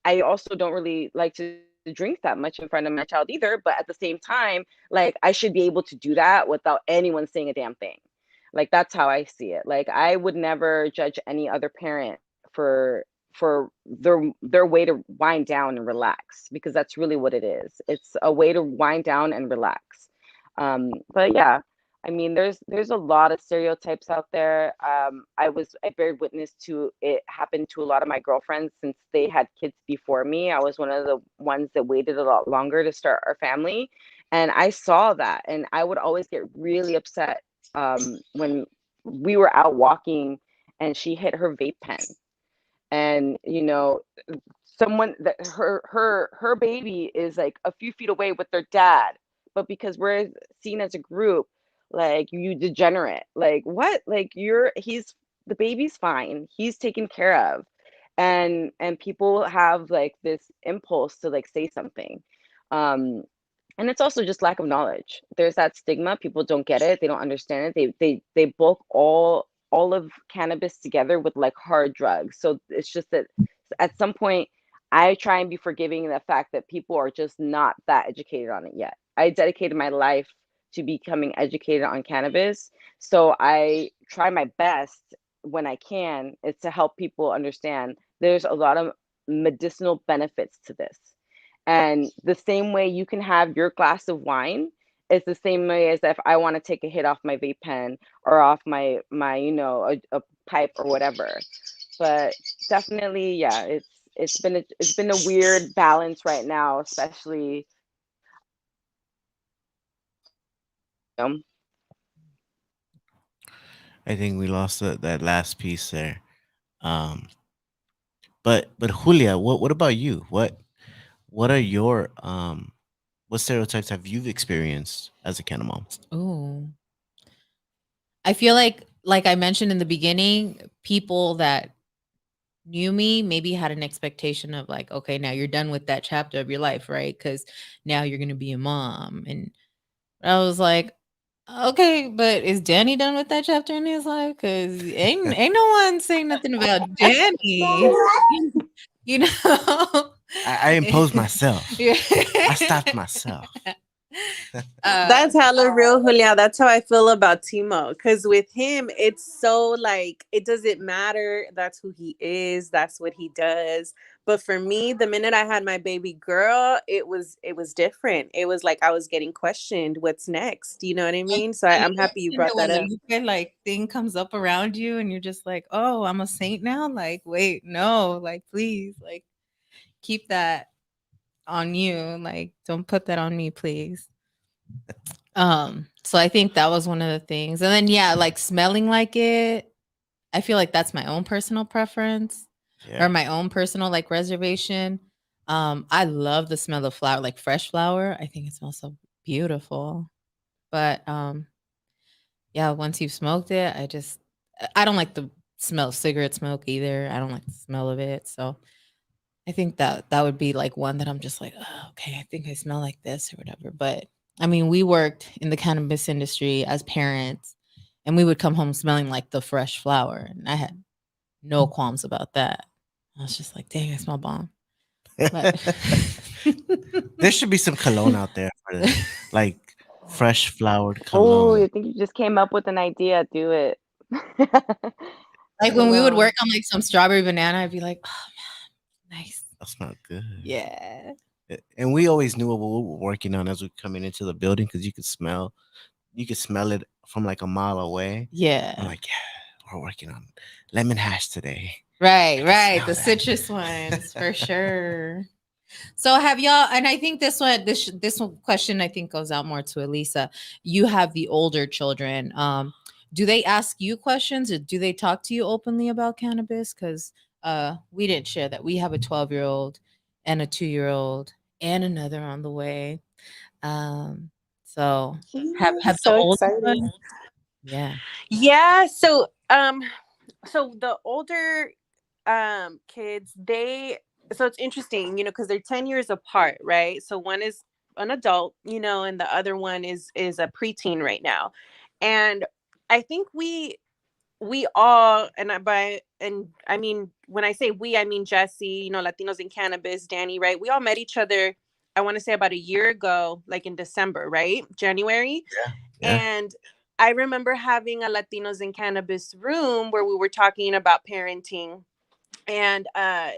I also don't really like to drink that much in front of my child either, but at the same time, like I should be able to do that without anyone saying a damn thing. Like that's how I see it. Like I would never judge any other parent for their way to wind down and relax, because that's really what it is. It's a way to wind down and relax. But yeah, I mean, there's a lot of stereotypes out there. I bared witness to it happen to a lot of my girlfriends since they had kids before me. I was one of the ones that waited a lot longer to start our family, and I saw that, and I would always get really upset when we were out walking and she hit her vape pen, and someone that her baby is like a few feet away with their dad, but because we're seen as a group, like you degenerate, like what, like he's the baby's fine, he's taken care of, and people have like this impulse to like say something. um and it's also just lack of knowledge. There's that stigma. People don't get it. They don't understand it. They bulk all of cannabis together with like hard drugs. So it's just that at some point I try and be forgiving in the fact that people are just not that educated on it yet. I dedicated my life to becoming educated on cannabis. So I try my best when I can is to help people understand there's a lot of medicinal benefits to this. And the same way you can have your glass of wine is the same way as if I want to take a hit off my vape pen or off my a pipe or whatever. But definitely, yeah, it's been a weird balance right now, especially I think we lost that last piece there. Um, but Julia, what about you? What are your what stereotypes have you experienced as a Canna mom? Oh, I feel like I mentioned in the beginning, people that knew me maybe had an expectation of like, okay, now you're done with that chapter of your life, right? Because now you're gonna be a mom. And I was like, okay, but is Danny done with that chapter in his life? Because ain't no one saying nothing about Danny. You know? I imposed myself. Yeah. I stopped myself. That's hella real, Julia. That's how I feel about Timo. Because with him, it's so like, it doesn't matter. That's who he is. That's what he does. But for me, the minute I had my baby girl, it was different. It was like I was getting questioned. What's next? You know what I mean? So And I'm happy you brought when that the up. Lupe like thing comes up around you and you're just like, oh, I'm a saint now. Like, wait, no, like, please, like, keep that on you. Like, don't put that on me, please. So I think that was one of the things. And then yeah, like smelling like it, I feel like that's my own personal preference or Yeah. my own personal like reservation. I love the smell of flower, like fresh flower. I think it smells so beautiful. But yeah, once you've smoked it, I don't like the smell of cigarette smoke either. I don't like the smell of it. So I think that that would be like one that I'm just like, oh, okay, I think I smell like this or whatever. But I mean, we worked in the cannabis industry as parents and we would come home smelling like the fresh flower. And I had no qualms about that. I was just like, dang, I smell bomb. But There should be some cologne out there for like fresh flowered Oh, cologne. you think you just came up with an idea? Do it. like when we would Cologne. work on like some strawberry banana, I'd be like, oh man, nice. That's not good. Yeah. And we always knew what we were working on as we coming into the building because you could smell it from like a mile away. I'm Yeah. like, yeah, we're working on lemon hash today. I Right, can right. smell The that. citrus ones for sure. So have y'all, and I think this one question I think goes out more to Elisa. You have the older children. Do they ask you questions or do they talk to you openly about cannabis? Because we didn't share that. We have a 12-year-old and a 2-year-old and another on the way. Um, so have the So older excited. one? Yeah. Yeah. So the older kids, so it's interesting, because they're 10 years apart, right? So one is an adult, and the other one is a preteen right now. And I think we all, and I mean, when I say we, I mean Jesse, Latinos in cannabis, Danny, right? We all met each other, I want to say about a year ago, like in December, right? January. Yeah. And I remember having a Latinos in cannabis room where we were talking about parenting. And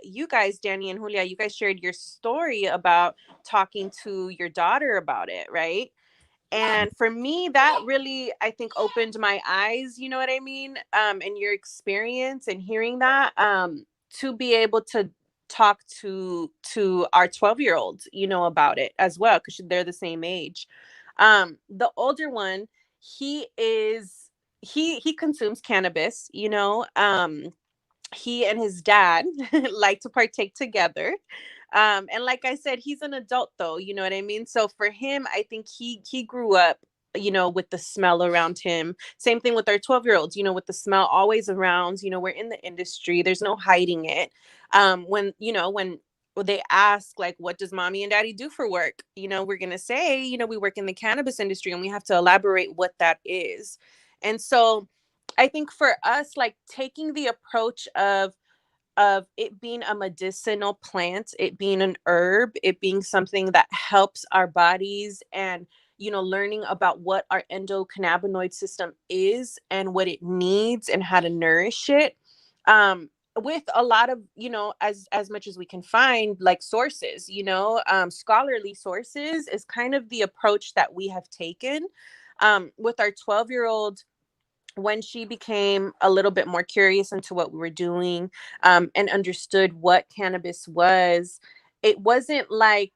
you guys, Danny and Julia, you guys shared your story about talking to your daughter about it, right? And for me, that really, I think, opened my eyes, you know what I mean? And your experience and hearing that, to be able to talk to our 12-year-olds, about it as well, because they're the same age. The older one, he is he consumes cannabis, he and his dad like to partake together. And like I said, he's an adult though, you know what I mean? So for him, I think he grew up, with the smell around him. Same thing with our 12-year-olds, with the smell always around. We're in the industry, there's no hiding it. When they ask, like, what does mommy and daddy do for work, we're gonna say, we work in the cannabis industry, and we have to elaborate what that is. And so I think for us, like, taking the approach of it being a medicinal plant, it being an herb, it being something that helps our bodies, and learning about what our endocannabinoid system is and what it needs and how to nourish it. With a lot of, as much as we can find, like, sources, scholarly sources, is kind of the approach that we have taken. With our 12-year-old, when she became a little bit more curious into what we were doing, and understood what cannabis was, it wasn't like,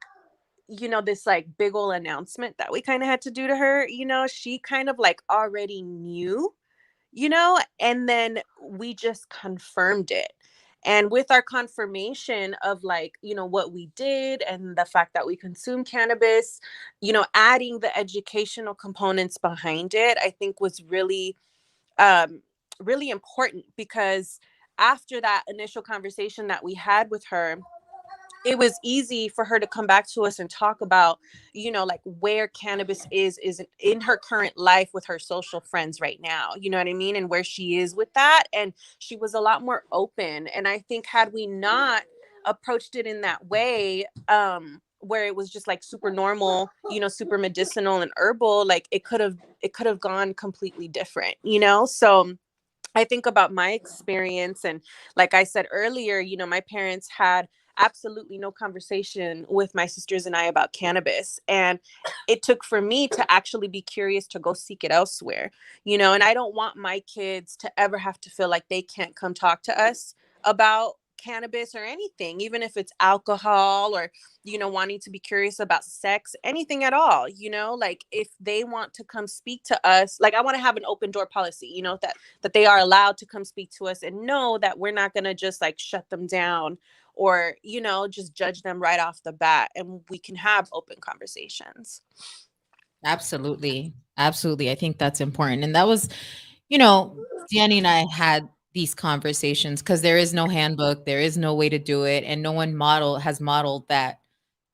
this like big old announcement that we kind of had to do to her. She kind of like already knew, and then we just confirmed it. And with our confirmation of, like, what we did and the fact that we consume cannabis, adding the educational components behind it, I think was um, really important, because after that initial conversation that we had with her, it was easy for her to come back to us and talk about, like, where cannabis is in her current life with her social friends right now, you know what I mean, and where she is with that. And she was a lot more open. And I think, had we not approached it in that way, where it was just like super normal, super medicinal and herbal, like it could have gone completely different, So I think about my experience. And like I said earlier, my parents had absolutely no conversation with my sisters and I about cannabis. And it took for me to actually be curious to go seek it elsewhere, and I don't want my kids to ever have to feel like they can't come talk to us about cannabis or anything, even if it's alcohol or, wanting to be curious about sex, anything at all, like if they want to come speak to us, like I want to have an open door policy, that they are allowed to come speak to us and know that we're not going to just like shut them down or, just judge them right off the bat, and we can have open conversations. Absolutely. Absolutely. I think that's important. And that was, you know, Danny and I had these conversations because there is no handbook, there is no way to do it, and no one has modeled that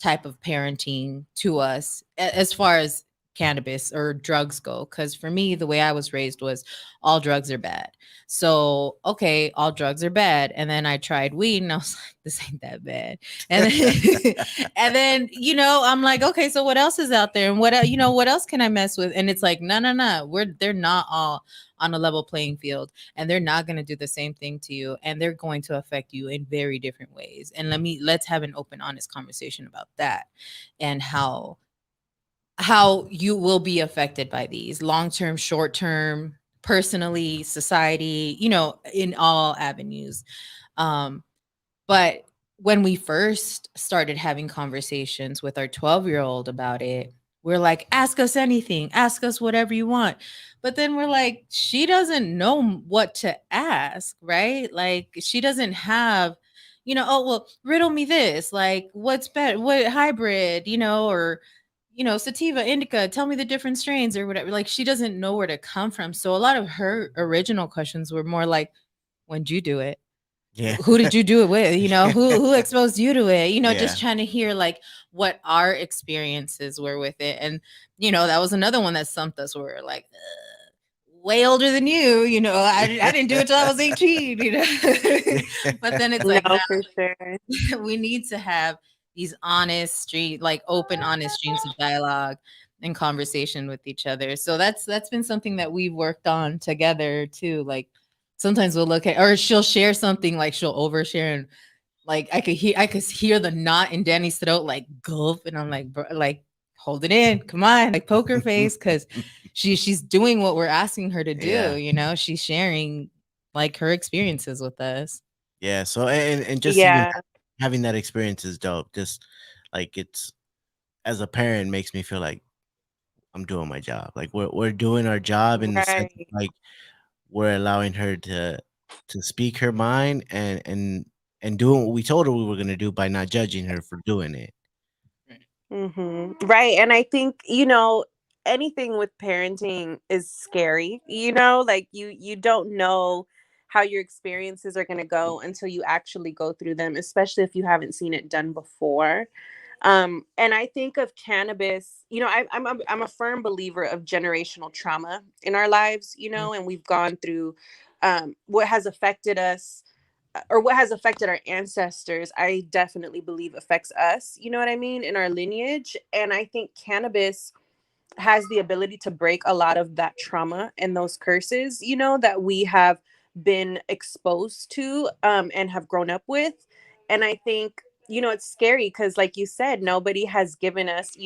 type of parenting to us as far as cannabis or drugs go. Because for me, the way I was raised was all drugs are bad. So okay, all drugs are bad, and then I tried weed, and I was like, this ain't that bad. And then, and then I'm like, okay, so what else is out there, and what else can I mess with? And it's like, no, no, no, they're not all on a level playing field, and they're not going to do the same thing to you, and they're going to affect you in very different ways. And let's have an open, honest conversation about that, and how you will be affected by these long term, short term, personally, society, in all avenues. But when we first started having conversations with our 12-year-old about it, we're like, ask us anything, ask us whatever you want. But then we're like, she doesn't know what to ask, right? Like, she doesn't have, oh, well, riddle me this, like, what's better, what hybrid, or, sativa, indica, tell me the different strains or whatever. Like, she doesn't know where to come from. So a lot of her original questions were more like, when'd you do it? Yeah. Who did you do it with? Who exposed you to it? Yeah. Just trying to hear like what our experiences were with it. And that was another one that stumped us. We were like, way older than you. I didn't do it till I was 18. But then it's No, like, now for sure. we need to have these honest like open, honest streams of dialogue and conversation with each other. So that's been something that we've worked on together too. Like sometimes we'll look at, or she'll share something, like she'll overshare, and like I could hear the knot in Danny's throat, like gulp, and I'm like, bro, like hold it in, come on, like poker face, because she's doing what we're asking her to do. Yeah. She's sharing like her experiences with us. Yeah. So and just even Yeah, having that experience is dope. Just like it's as a parent makes me feel like I'm doing my job. Like we're doing our job in the sense of right. like we're allowing her to speak her mind and doing what we told her we were gonna do by not judging her for doing it. Right. And I think, anything with parenting is scary, like you don't know how your experiences are going to go until you actually go through them, especially if you haven't seen it done before. And I think of cannabis, I'm a firm believer of generational trauma in our lives, and we've gone through what has affected us, or what has affected our ancestors. I definitely believe affects us, you know what I mean, in our lineage. And I think cannabis has the ability to break a lot of that trauma and those curses, that we have been exposed to, and have grown up with. And I think, it's scary because, like you said, nobody has given us,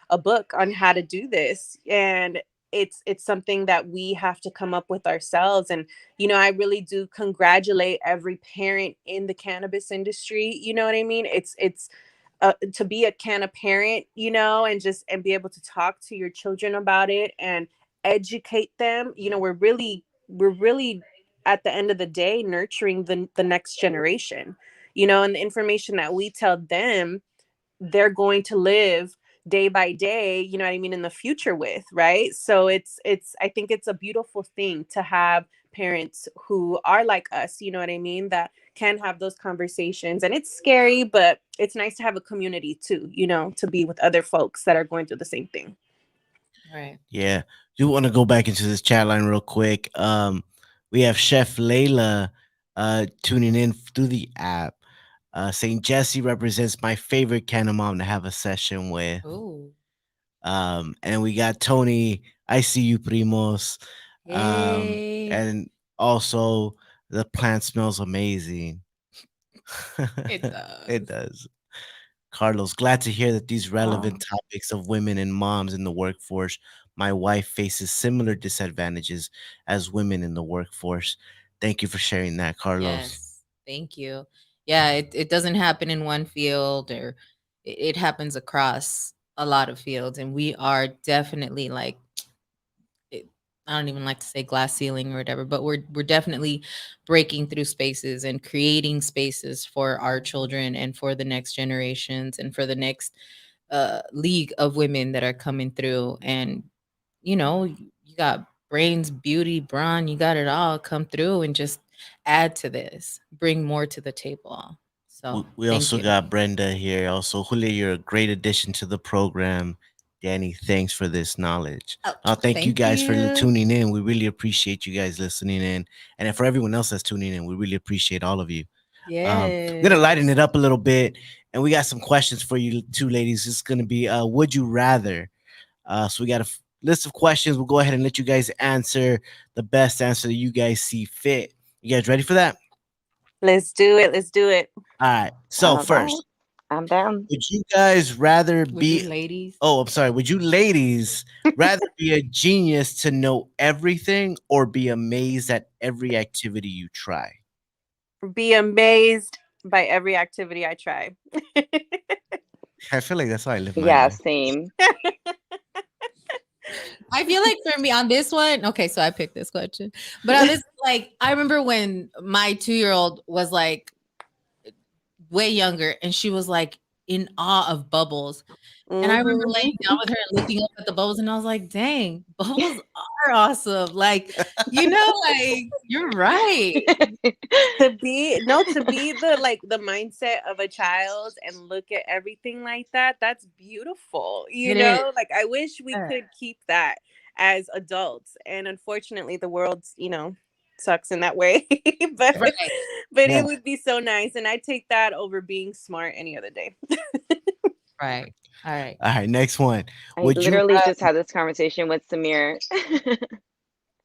a book on how to do this. And it's something that we have to come up with ourselves. And, I really do congratulate every parent in the cannabis industry. You know what I mean? It's to be a can of parent, and be able to talk to your children about it and educate them. We're really at the end of the day nurturing the next generation, and the information that we tell them, they're going to live day by day, you know what I mean, in the future with, right? So it's I think it's a beautiful thing to have parents who are like us, you know what I mean, that can have those conversations. And it's scary, but it's nice to have a community too, to be with other folks that are going through the same thing. Right. Yeah. Do want to go back into this chat line real quick. We have Chef Layla tuning in through the app. Saint Jesse represents my favorite Canna Mom to have a session with. Oh, And we got Tony. I see you, primos. yay! And also the plant smells amazing. It It does. does. Carlos, glad to hear that these Oh, relevant topics of women and moms in the workforce. My wife faces similar disadvantages as women in the workforce. Thank you for sharing that, Carlos. Yes, thank you. Yeah, it doesn't happen in one field, or it happens across a lot of fields, and we are definitely like it, I don't even like to say glass ceiling or whatever, but we're definitely breaking through spaces and creating spaces for our children and for the next generations and for the next league of women that are coming through. And you got brains, beauty, brawn, you got it all. Come through and just add to this, bring more to the table. We, So we thank also you. got Brenda here. Also, Julia, you're a great addition to the program. Danny, thanks for this knowledge. Oh, Thank you thank guys for you. tuning in. We really appreciate you guys listening in. And for everyone else that's tuning in, we really appreciate all of you. We're gonna lighten Yes. it up a little bit, and we got some questions for you two ladies. It's gonna be would you rather? So we got a list of questions. We'll go ahead and let you guys answer the best answer that you guys see fit. You guys ready for that? Let's do it. Let's do it. All right. So all right. first, I'm down. would you guys rather Would you be? ladies? Oh, I'm sorry. Would you ladies rather be a genius to know everything or be amazed at every activity you try? Be amazed by every activity I try. I feel like that's how I live my Yeah, life. same. I feel like for me on this one, okay, so I picked this question. But on this, like, I remember when my 2-year-old was like way younger and she was like in awe of bubbles. And I remember laying down with her and looking up at the bubbles, and I was like, dang, bubbles are awesome. Like, like you're right. To be the like the mindset of a child and look at everything like that, that's beautiful, It is. like I wish we could keep that as adults, and unfortunately the world sucks in that way. but Right. but Yeah. it would be so nice, and I take that over being smart any other day. Right. All right. All right. Next one. I Would you? literally just had this conversation with Samir.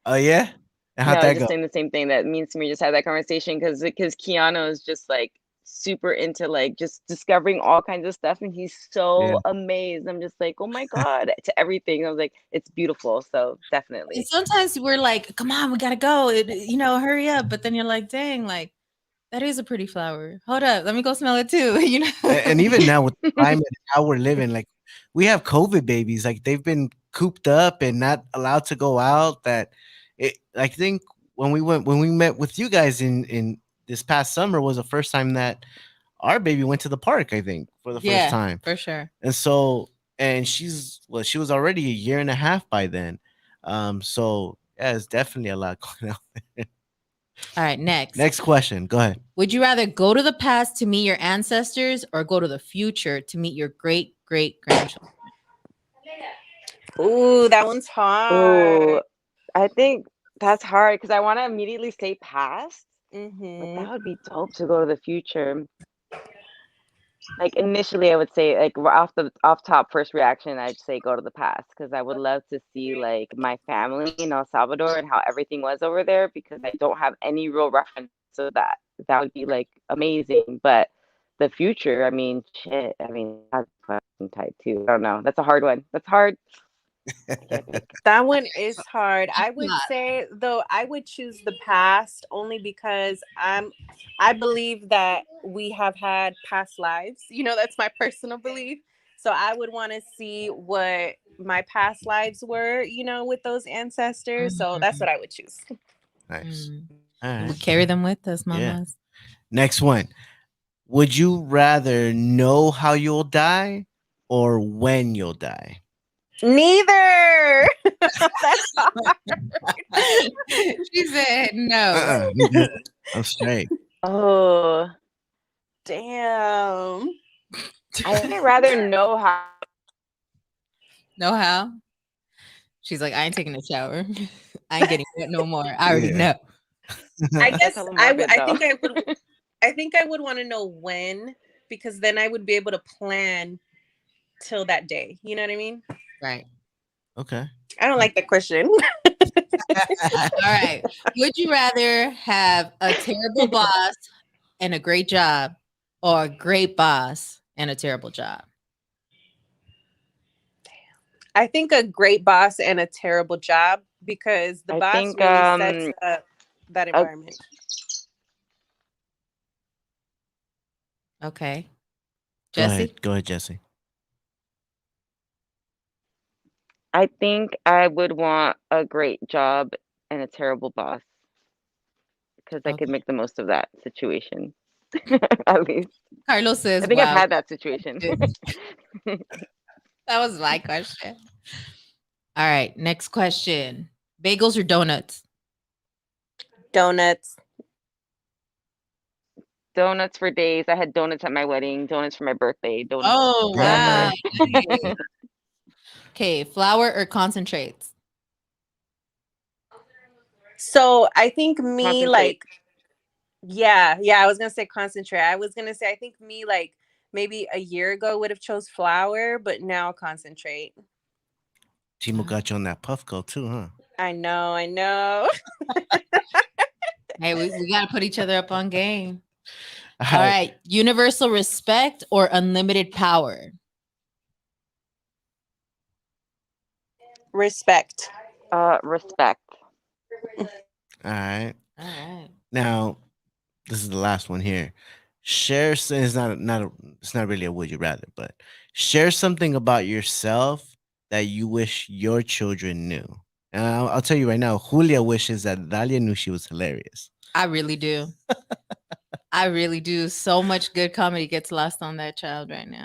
Oh yeah. And how'd No, that just go? saying the same thing that me and Samir just had that conversation because Keanu is just like super into like just discovering all kinds of stuff and he's Yeah. so amazed. I'm just like, oh my God, to everything. I was like, it's beautiful. So And definitely. sometimes we're like, come on, we gotta go. Hurry up. But then you're like, dang, like that is a pretty flower. Hold up, let me go smell it too. And even now with the climate and how we're living, like we have COVID babies, like they've been cooped up and not allowed to go out. That I think when we met with you guys in this past summer was the first time that our baby went to the park. I think for the first Yeah, time, for sure. and so and she was already a year and a half by then. So yeah, it's definitely a lot going on. All right, next. Next question, go ahead. Would you rather go to the past to meet your ancestors or go to the future to meet your great great grandchildren? Ooh, that one's hard. Oh, I think that's hard because I want to immediately say past, but Mm-hmm. that would be dope to go to the future. Like initially, I would say like off top first reaction, I'd say go to the past because I would love to see like my family in El Salvador and how everything was over there because I don't have any real reference of that. That would be like amazing. But the future, I mean, shit. I mean, that's fucking tight too. I don't know. That's a hard one. That's hard. I can't pick. That one is hard. I would Yeah. say though I would choose the past only because I believe that we have had past lives. That's my personal belief. So I would want to see what my past lives were, with those ancestors. So that's Mhm. what I would choose. Nice. Mm. All We right. carry them with us, Yeah. mamas. Next one. Would you rather know how you'll die or when you'll die? Neither. That's hard. She said no. I'm good. I'm straight. Oh, Damn. I think I'd rather know how. Know how? She's like, I ain't taking a shower. I ain't getting wet no more. I already Yeah. know. I That's guess hella I morbid I though. think I think I would want to know when, because then I would be able to plan till that day. You know what I mean? Right. Okay. I don't like that question. All right. Would you rather have a terrible boss and a great job, or a great boss and a terrible job? I think a great boss and a terrible job, because the I boss think really sets up that a environment. Okay. Go ahead. Jesse? Go ahead, Jesse. I think I would want a great job and a terrible boss because I could Okay. make the most of that situation. At least Carlos I says, think I've wow. had that situation. That was my question. All right. Next question. Bagels or donuts? Donuts. Donuts for days. I had donuts at my wedding, donuts for my birthday, donuts Oh, wow. forever. Nice. Okay. Flour or concentrates? So I think me Concentrate. like, yeah, I was gonna say concentrate. I was gonna say I think me like maybe a year ago would have chose flour, but now concentrate. Timo got you on that Puffco too, huh? I know. Hey, we got to put each other up on game. All All right. right. Universal respect or unlimited power? Respect. Respect. All right. All right. Now, this is the last one here. It's it's not really a would you rather, but share something about yourself that you wish your children knew. And I'll tell you right now, Julia wishes that Dalia knew she was hilarious. I really do. I really do. So much good comedy gets lost on that child right now.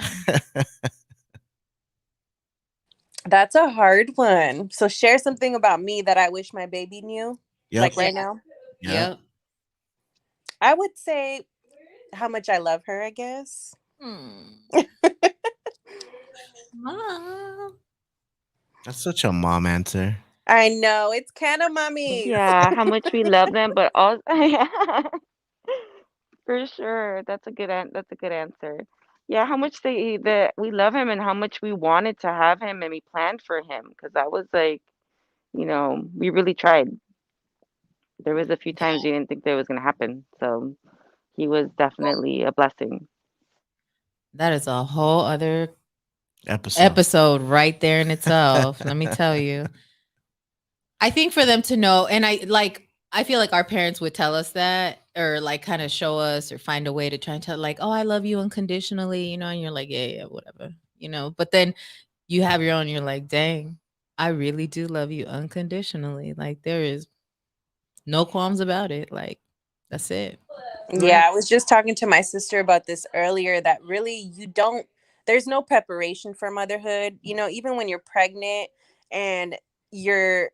That's a hard one. So share something about me that I wish my baby knew, Yep. like Yeah. right now. Yep. Yep. I would say how much I love her, I guess. Hmm. Mom. That's such a mom answer. I know it's Canna Mummies. Yeah, how much we love them, but also yeah, for sure. That's a good answer. Yeah, how much they that we love him and how much we wanted to have him and we planned for him because I was like, we really tried. There was a few times we didn't think that was gonna happen. So he was definitely a blessing. That is a whole other Episode. episode right there in itself. Let me tell you. I think for them to know, and I feel like our parents would tell us that, or like kind of show us or find a way to try and tell, like, oh, I love you unconditionally, and you're like, yeah, whatever, But then you have your own, you're like, dang, I really do love you unconditionally. Like, there is no qualms about it. Like, that's it. Yeah, I was just talking to my sister about this earlier that really there's no preparation for motherhood. Even when you're pregnant and you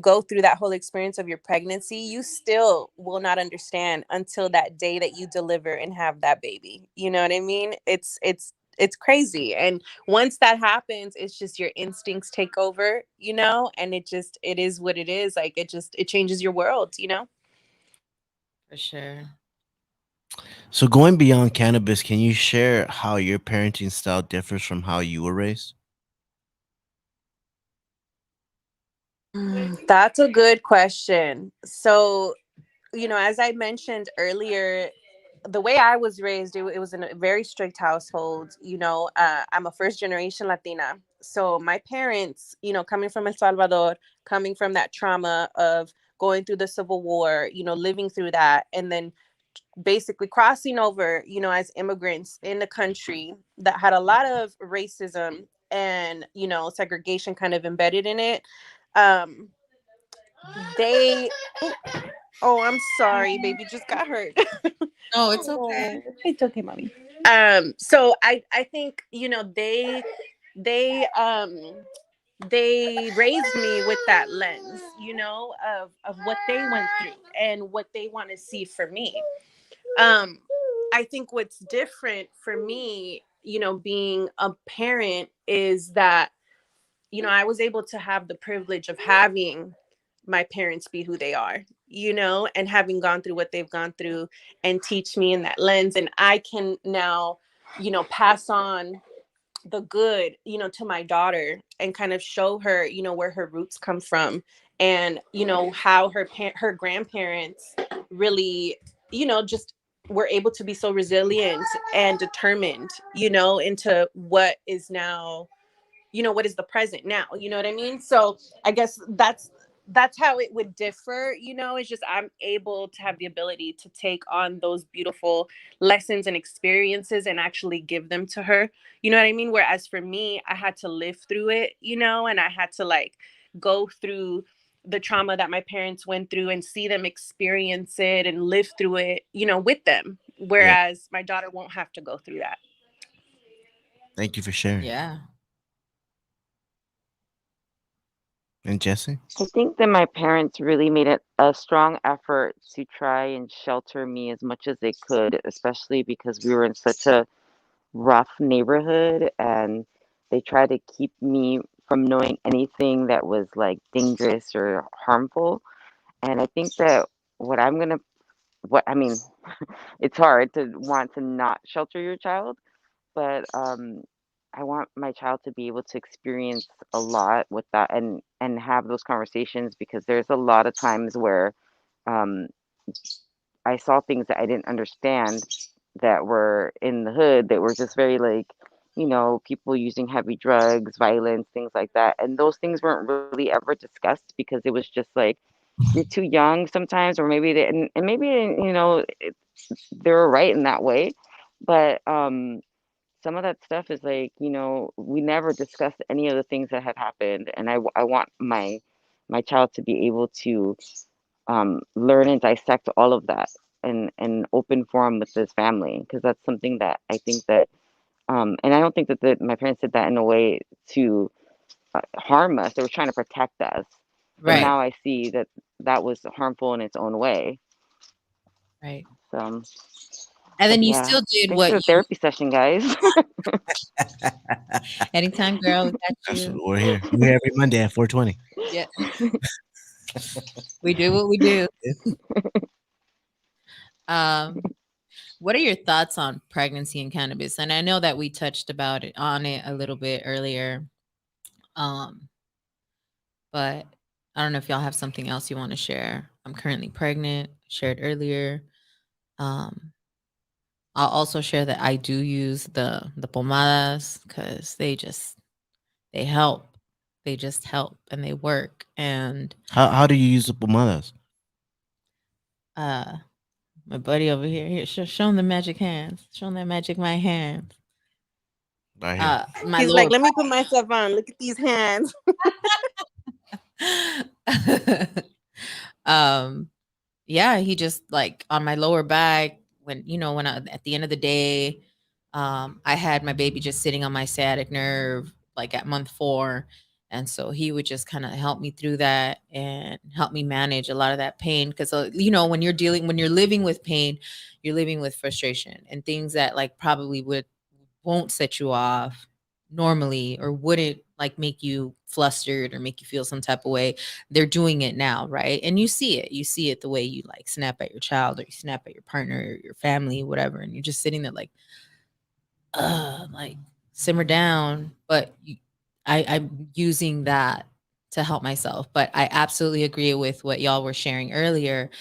go through that whole experience of your pregnancy, you still will not understand until that day that you deliver and have that baby. You know what I mean? It's crazy. And once that happens, it's just your instincts take over, and it is what it is. Like it changes your world. For sure. So going beyond cannabis, can you share how your parenting style differs from how you were raised? That's a good question. So, as I mentioned earlier, the way I was raised, it was in a very strict household. I'm a first generation Latina. So, my parents, coming from El Salvador, coming from that trauma of going through the Civil War, living through that, and then basically crossing over, as immigrants in the country that had a lot of racism and, segregation kind of embedded in it. Um, they Oh, I'm sorry, baby just got hurt. No, it's okay. Oh, it's okay, mommy. So I think, they they raised me with that lens, of what they went through and what they want to see for me. um I think what's different for me, being a parent, is that I was able to have the privilege of having my parents be who they are, you know, and having gone through what they've gone through and teach me in that lens. And I can now, you know, pass on the good, you know, to my daughter and kind of show her, you know, where her roots come from, and you know how her grandparents really, you know, just were able to be so resilient and determined, you know, into what is now, you know, what is the present now, you know what I mean? So I guess that's how it would differ, you know. It's just I'm able to have the ability to take on those beautiful lessons and experiences and actually give them to her, you know what I mean? Whereas for me, I had to live through it, you know, and I had to like go through the trauma that my parents went through and see them experience it and live through it, you know, with them, Yeah. whereas my daughter won't have to go through that. Thank you for sharing. Yeah. And Jesse? I think that my parents really made it a strong effort to try and shelter me as much as they could, especially because we were in such a rough neighborhood, and they tried to keep me from knowing anything that was like dangerous or harmful. And I think that what I'm gonna, what I mean, it's hard to want to not shelter your child, but I want my child to be able to experience a lot with that, and have those conversations, because there's a lot of times where um I saw things that I didn't understand that were in the hood, that were just very like, people using heavy drugs, violence, things like that. And those things weren't really ever discussed because it was just like, you're too young sometimes, or maybe they, and maybe, they were right in that way. But some of that stuff is like, we never discussed any of the things that had happened. And I want my child to be able to learn and dissect all of that and open forum with his family, because that's something that I think that and I don't think that my parents did that in a way to harm us. They were trying to protect us, but Right. now I see that that was harmful in its own way. Right. So, And but then you yeah, still did thanks for what the you therapy session, guys. anytime, girl, we got you. Absolutely. We're here. We're here every Monday at 4:20. Yeah. We do what we do. Um, what are your thoughts on pregnancy and cannabis? And I know that we touched about it on it a little bit earlier. Um, but I don't know if y'all have something else you want to share. I'm currently pregnant, shared earlier. Um, I'll also share that I do use the pomadas because they help. They just help and they work. And How do you use the pomadas? uh my buddy over here, show him the magic hands. Show him that magic my hands. Right here. My He's like, lower let me put myself on. Look at these hands. um yeah, he just like on my lower back when when I, at the end of the day, I had my baby just sitting on my sciatic nerve like at month 4, and so he would just kind of help me through that and help me manage a lot of that pain because when you're living with pain, you're living with frustration and things that like probably won't set you off normally or wouldn't like make you flustered or make you feel some type of way. They're doing it now, right? And you see it the way you like snap at your child or you snap at your partner or your family, whatever, and you're just sitting there like simmer down. But I'm using that to help myself. But I absolutely agree with what y'all were sharing earlier.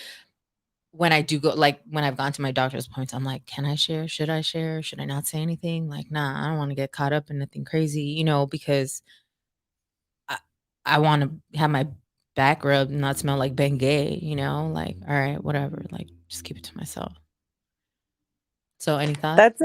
When I do go, like when I've gone to my doctor's appointments, I'm like, can I share? Should I share? Should I not say anything? Like, nah, I don't want to get caught up in anything crazy, because I, I want to have my back rubbed and not smell like Bengay, like, all right, whatever, like, just keep it to myself. So, any thoughts?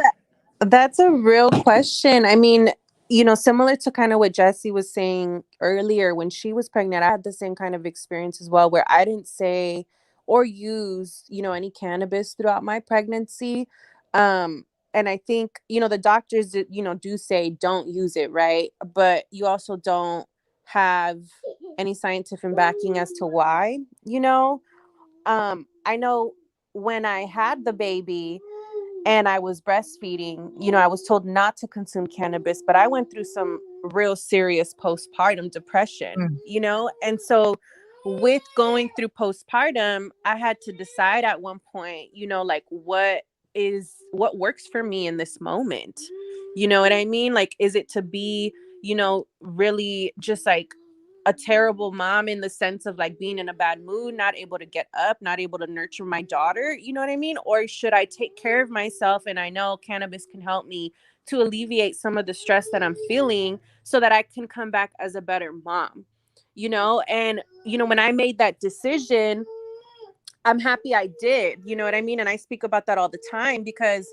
That's a real question. I mean, you know, similar to kind of what Jessie was saying earlier, when she was pregnant, I had the same kind of experience as well, where I didn't say or use, you know, any cannabis throughout my pregnancy. And I think, you know, the doctors, you know, do say don't use it, right? But you also don't have any scientific backing as to why, you know. I know when I had the baby, and I was breastfeeding, you know, I was told not to consume cannabis, but I went through some real serious postpartum depression, Mm. you know? And so with going through postpartum, I had to decide at one point, you know, like what works for me in this moment. You know what I mean? Like, is it to be, you know, really just like a terrible mom in the sense of like being in a bad mood, not able to get up, not able to nurture my daughter, you know what I mean? Or should I take care of myself? And I know cannabis can help me to alleviate some of the stress that I'm feeling so that I can come back as a better mom, you know? And, you know, when I made that decision, I'm happy I did, you know what I mean? And I speak about that all the time because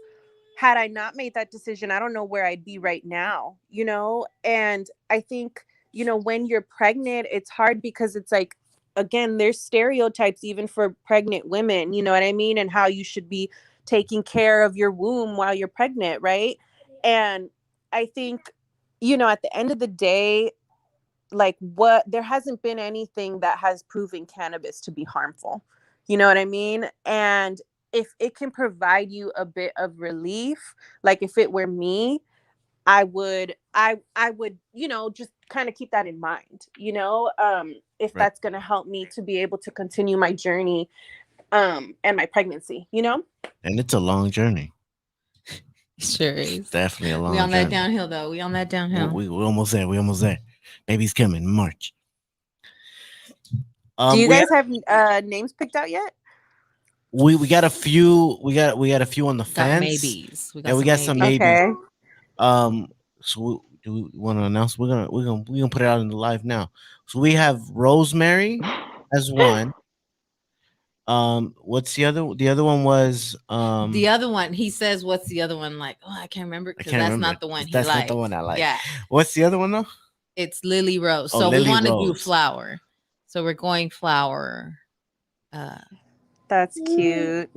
had I not made that decision, I don't know where I'd be right now, you know? And I think, you know, when you're pregnant, it's hard because it's like, again, there's stereotypes even for pregnant women, you know what I mean? And how you should be taking care of your womb while you're pregnant, right? And I think, you know, at the end of the day, like what there hasn't been anything that has proven cannabis to be harmful. You know what I mean? And if it can provide you a bit of relief, like if it were me, I would, you know, just kind of keep that in mind, you know, if Right. that's going to help me to be able to continue my journey and my pregnancy, you know? And it's a long journey. Sure It's is. definitely a We long on that journey. downhill though. We on that We, downhill. we, we're almost there. We're almost there. Baby's coming in March. Do you We guys have names picked out yet? we got a few. We got a few on the Got fence. maybes. We Yeah, got we some got some maybes. maybes. Okay. Um, so do we want to announce? We're gonna put it out in the live now. So we have Rosemary as one. What's the other? The other one was The other one, he says, what's the other one like? Oh, I can't remember I because can't that's remember. not the one he That's not the likes. one I like. Yeah, What's the other one though? it's Lily Rose. Oh, So we Lily want to do Rose. flower. So we're going flower. Uh, That's cute.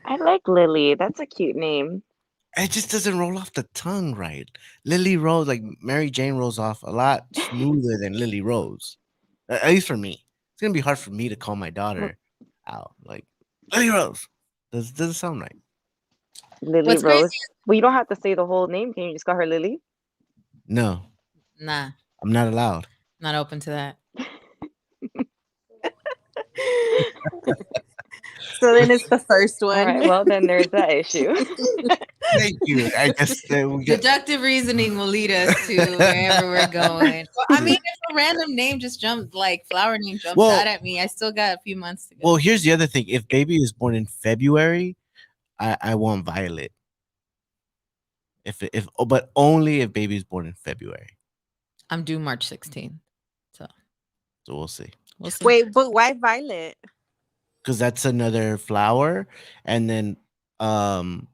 I like Lily. That's a cute name. It just doesn't roll off the tongue right. Lily Rose, like Mary Jane, rolls off a lot smoother than Lily Rose. At least for me, it's gonna be hard for me to call my Well, daughter out like Lily Rose. Doesn't sound right. Lily what's crazy? Rose. Well, you don't have to say the whole name. Can you just call her Lily? No, Nah, I'm not allowed. not open to that. So then it's the first All one. right. Well, then there's that issue. Thank you. I guess we got. Deductive reasoning will lead us to wherever we're going. Well, I mean, if a random name just jumped, like flower name jumps well, out at me, I still got a few months to go. well. Here's the other thing. If baby is born in February, I want Violet. If but only if baby is born in February. I'm due March 16th. So So we'll see. we'll see. Wait, but why violet? Because that's another flower, and then um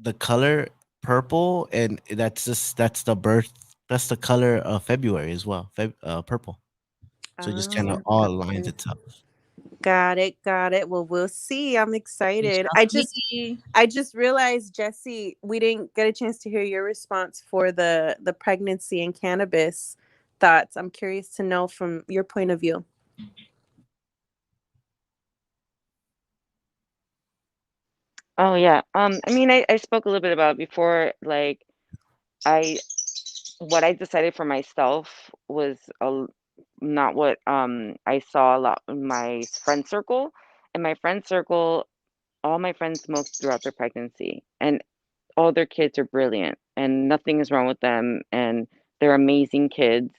the color purple, and that's the birth. That's the color of February as well. Purple. So it just kind of Oh, all aligns gotcha. itself. Got it. Got it. Well, we'll see. I'm We excited. shall see. I just realized, Jesse, we didn't get a chance to hear your response for the pregnancy and cannabis thoughts. I'm curious to know from your point of view. Oh yeah. I mean, I spoke a little bit about it before. Like, I what I decided for myself was not what I saw a lot in my friend circle. In my friend circle, all my friends smoked throughout their pregnancy, and all their kids are brilliant, and nothing is wrong with them, and they're amazing kids.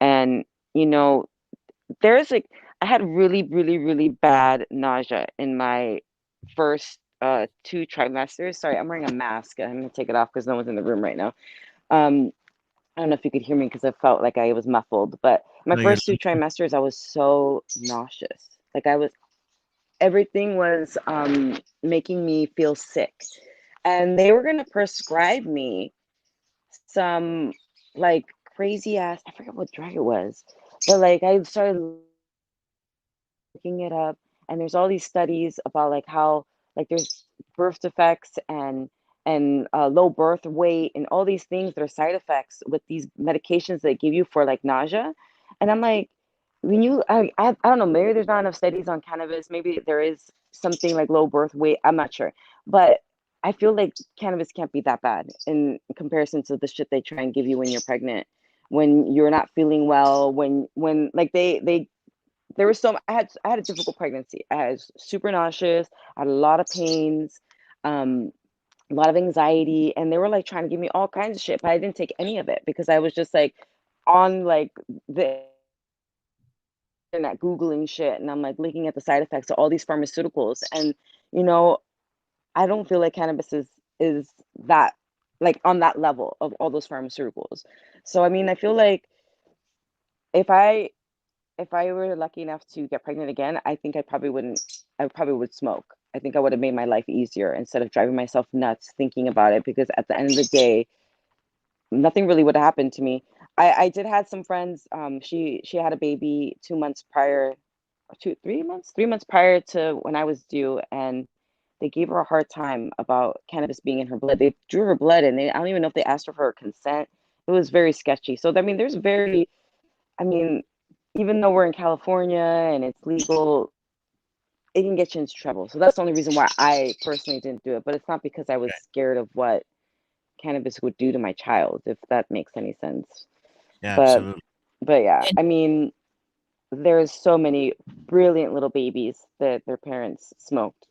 And you know, there's like I had really, really, really bad nausea in my first two trimesters. Sorry, I'm wearing a mask. I'm gonna take it off because no one's in the room right now. Um, I don't know if you could hear me because I felt like I was muffled, but my No, you're first two trimesters, I was so nauseous. Like everything was making me feel sick. And they were gonna prescribe me some like crazy ass, I forget what drug it was, but like I started looking it up, and there's all these studies about like how like there's birth defects and low birth weight and all these things that are side effects with these medications they give you for like nausea. And I'm like, when I don't know, maybe there's not enough studies on cannabis, maybe there is something like low birth weight, I'm not sure, but I feel like cannabis can't be that bad in comparison to the shit they try and give you when you're pregnant, when you're not feeling well, when like they there was so I had a difficult pregnancy. I was super nauseous. I had a lot of pains, a lot of anxiety, and they were like trying to give me all kinds of shit, but I didn't take any of it because I was just like on like the internet googling shit, and I'm like looking at the side effects of all these pharmaceuticals, and you know, I don't feel like cannabis is that like on that level of all those pharmaceuticals. So I mean, I feel like if I if I were lucky enough to get pregnant again, I think I probably wouldn't. I probably would smoke. I think I would have made my life easier instead of driving myself nuts thinking about it. Because at the end of the day, nothing really would have happened to me. I did had some friends. She had a baby 2 months prior, 3 months prior to when I was due, and they gave her a hard time about cannabis being in her blood. They drew her blood, and I don't even know if they asked her for her consent. It was very sketchy. So I mean, I mean, even though we're in California and it's legal, it can get you into trouble. So that's the only reason why I personally didn't do it. But it's not because I was scared of what cannabis would do to my child, if that makes any sense. Yeah, But absolutely. yeah, And I mean, there's so many brilliant little babies that their parents smoked.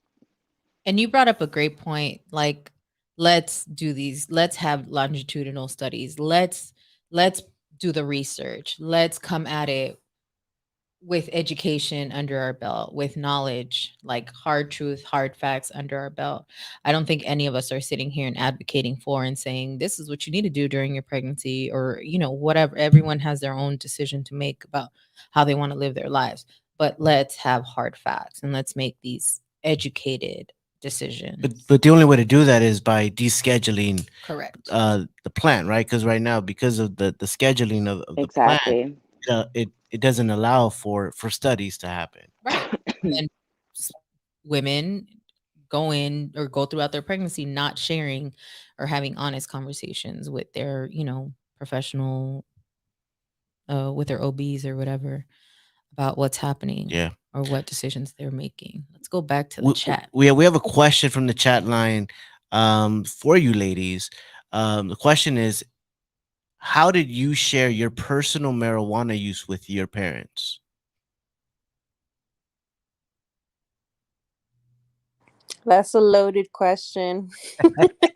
and you brought up a great point. Like, let's do these. Let's have longitudinal studies. Let's do the research. Let's come at it with education under our belt, with knowledge, like hard truth, hard facts under our belt. I don't think any of us are sitting here and advocating for and saying this is what you need to do during your pregnancy, or whatever. Everyone has their own decision to make about how they want to live their lives. But let's have hard facts and let's make these educated decisions. But the only way to do that is by descheduling Correct. the plant, right? Because right now, because of the scheduling of the plant, Exactly. it doesn't allow for studies to happen. Right. And s- women go in or go throughout their pregnancy not sharing or having honest conversations with their, professional, with their OBs or whatever, about what's happening Yeah. or what decisions they're making. Let's go back to the we chat. we have a question from the chat line for you ladies. The question is, how did you share your personal marijuana use with your parents? That's a loaded question.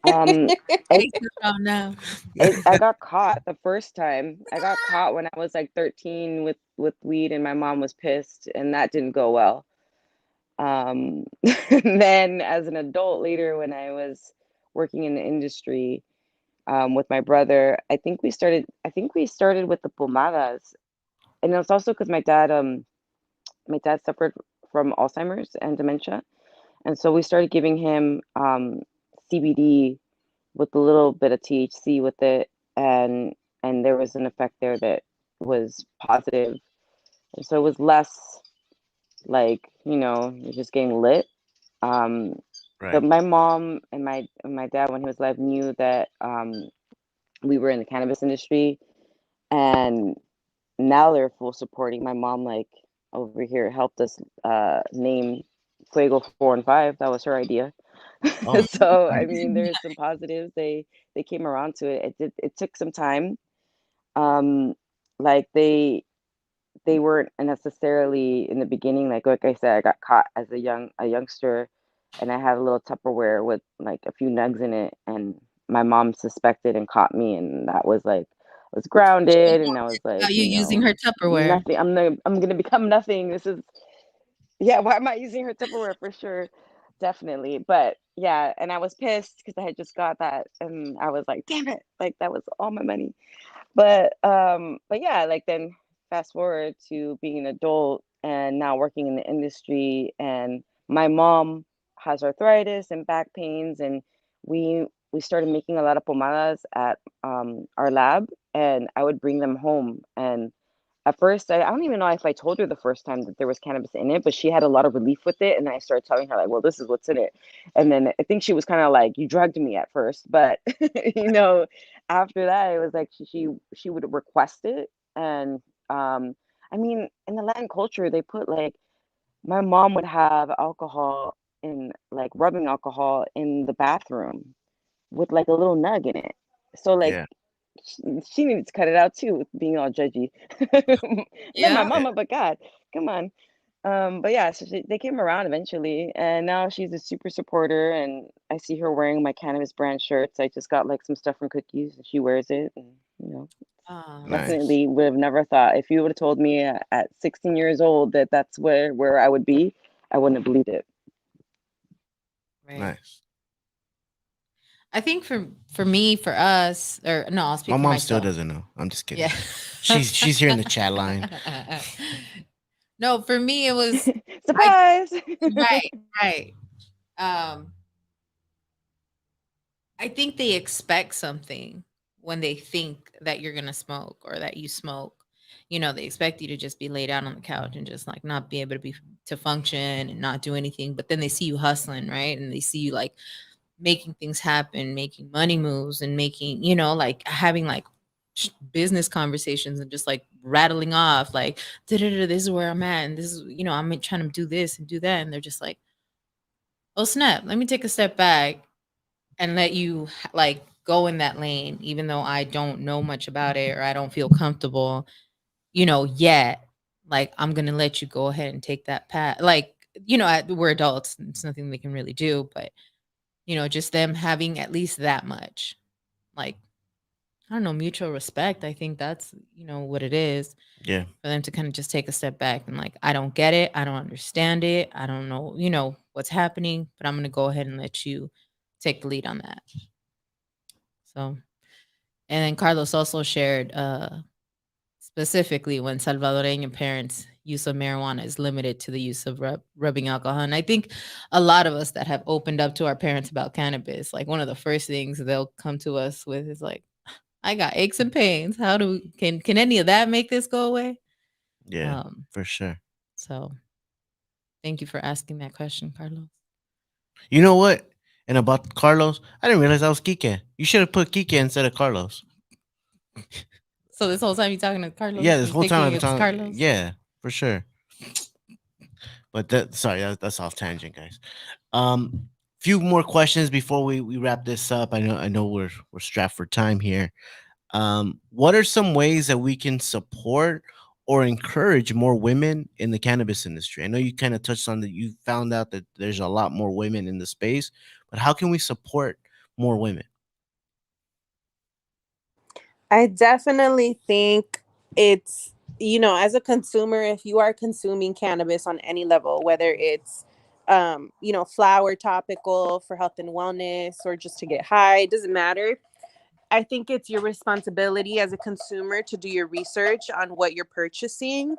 um, it, Take it on now. I got caught the first time. I got caught when I was like 13 with weed, and my mom was pissed, and that didn't go well. Um, then as an adult later, when I was working in the industry, with my brother, I think we started with the pomadas, and it's also because my dad suffered from Alzheimer's and dementia, and so we started giving him CBD with a little bit of THC with it, and there was an effect there that was positive, and so it was less like, you're just getting lit. Um, but Right. my mom and my dad, when he was alive, knew that we were in the cannabis industry, and now they're full supporting. My mom, like over here, helped us name Fuego 4 and 5. That was her idea. Oh, So I nice. mean, there's some positives. They came around to it. It took some time. Um, like they weren't necessarily in the beginning. Like I said, I got caught as a youngster, and I had a little Tupperware with like a few nugs in it, and my mom suspected and caught me, and that was like I was She was grounded, and I worried was like, about you using her Tupperware. nothing. I'm gonna become nothing. This is yeah. Why am I using her Tupperware for sure? Definitely, but yeah, and I was pissed because I had just got that, and I was like, damn it, like that was all my money. But yeah, like then fast forward to being an adult and now working in the industry, and my mom has arthritis and back pains, and we started making a lot of pomadas at our lab, and I would bring them home. And at first, I don't even know if I told her the first time that there was cannabis in it, but she had a lot of relief with it, and I started telling her like, well, this is what's in it. And then I think she was kind of like, you drugged me at first, but you know after that, it was like she would request it, and um, I mean, in the Latin culture, they put like my mom would have alcohol in like rubbing alcohol in the bathroom with like a little nug in it. So like Yeah. she needs to cut it out too with being all judgy. Love my Yeah. Yeah. mama, but God, come on. But yeah, so they came around eventually, and now she's a super supporter. And I see her wearing my cannabis brand shirts. I just got like some stuff from Cookies, and she wears it. And Nice. definitely would have never thought if you would have told me at 16 years old that that's where I would be, I wouldn't have believed it. Right. Nice. I think for me, for us, or no, I'll My speak for mom still myself. doesn't know. I'm just Yeah. kidding. She's here in the chat line. No, for me it was I Surprise! right, right. Um, I think they expect something when they think that you're gonna smoke or that you smoke. They expect you to just be laid out on the couch and just like not be able to function and not do anything. But then they see you hustling, right? And they see you like making things happen, making money moves, and making, like having like business conversations and just like rattling off like, "Da-da-da, this is where I'm at, and this is, I'm trying to do this and do that," and they're just like, "Oh snap, let me take a step back and let you like go in that lane, even though I don't know much about it or I don't feel comfortable, yet. Like I'm gonna let you go ahead and take that path." Like, we're adults, it's nothing they can really do, but just them having at least that much, like, I don't know, mutual respect. I think that's, what it is Yeah. for them to kind of just take a step back and like, I don't get it. I don't understand it. I don't know, what's happening, but I'm going to go ahead and let you take the lead on that. So, and then Carlos also shared, specifically when Salvadoreño parents' use of marijuana is limited to the use of rubbing alcohol. And I think a lot of us that have opened up to our parents about cannabis, like one of the first things they'll come to us with is like, I got aches and pains. How can any of that make this go away? Yeah. Um, For sure. so thank you for asking that question, Carlos. You know what? And about Carlos, I didn't realize I was Kike. You should have put Kike instead of Carlos. So this whole time you're talking to Yeah, Carlos, this you're whole time thinking I've been it's talking. Carlos. Yeah, for sure. But sorry, that's off tangent, guys. Few more questions before we wrap this up. I know we're strapped for time here. What are some ways that we can support or encourage more women in the cannabis industry? I know you kind of touched on that. You found out that there's a lot more women in the space, but how can we support more women? I definitely think it's, as a consumer, if you are consuming cannabis on any level, whether it's, flower topical for health and wellness or just to get high, it doesn't matter. I think it's your responsibility as a consumer to do your research on what you're purchasing,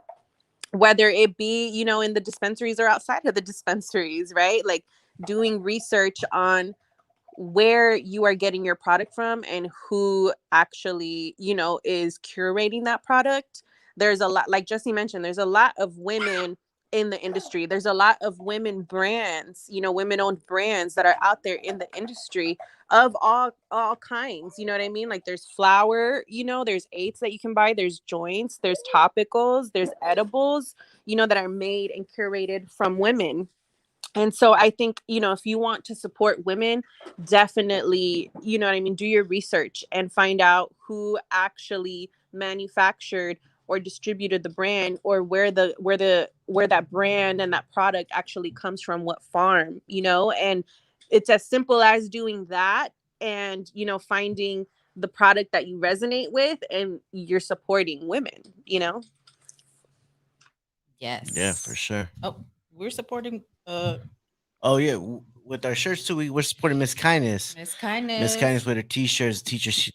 whether it be, in the dispensaries or outside of the dispensaries, right? Like doing research on where you are getting your product from and who actually, is curating that product. There's a lot, like Jesse mentioned, there's a lot of women in the industry. There's a lot of women brands, women owned brands that are out there in the industry of all kinds. You know what I mean? Like there's flour, there's eights that you can buy, there's joints, there's topicals, there's edibles, that are made and curated from women. And so I think, if you want to support women, definitely, what I mean, do your research and find out who actually manufactured or distributed the brand, or where that brand and that product actually comes from, what farm, and it's as simple as doing that, and finding the product that you resonate with, and you're supporting women. Yeah, for Yes. sure. Oh, we're supporting Oh yeah, with our shirts too, we're supporting Miss Kindness. Miss Miss Kindness Kindness. with her t-shirts.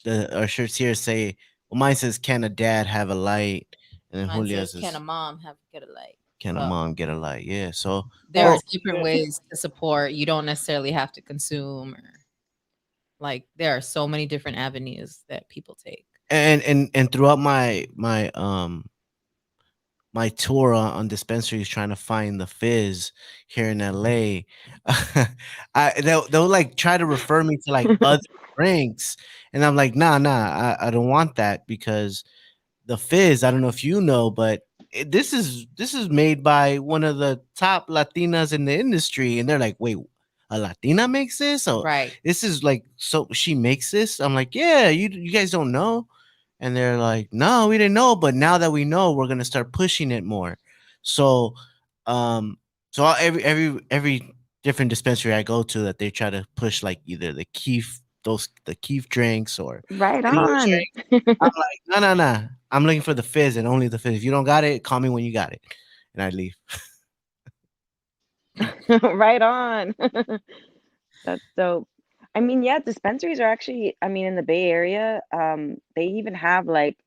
Our shirts here say, well, mine says, "Can a dad have a light?" And then Mine says, Julia's "Can a is, mom have get a light?" "Can a So mom get a light?" Yeah. So, there are well, That's different good. ways to support. You don't necessarily have to consume, or like there are so many different avenues that people take. and throughout my tour on dispensaries trying to find the fizz here in LA, they'll like try to refer me to like other drinks, and I'm like, nah, I don't want that because the fizz. I don't know if you know, but this is made by one of the top Latinas in the industry, and they're like, wait, a Latina makes this. So Right. this is like, so she makes this. I'm like, yeah, you guys don't know, and they're like, no, we didn't know, but now that we know, we're gonna start pushing it more. So, um, every different dispensary I go to that they try to push like either the Keef drinks or Right any other on. drink. I'm like, no, no, no. I'm looking for the fizz and only the fizz. If you don't got it, call me when you got it, and I leave. Right on. That's dope. I mean, yeah, dispensaries are actually, I mean, in the Bay Area, they even have like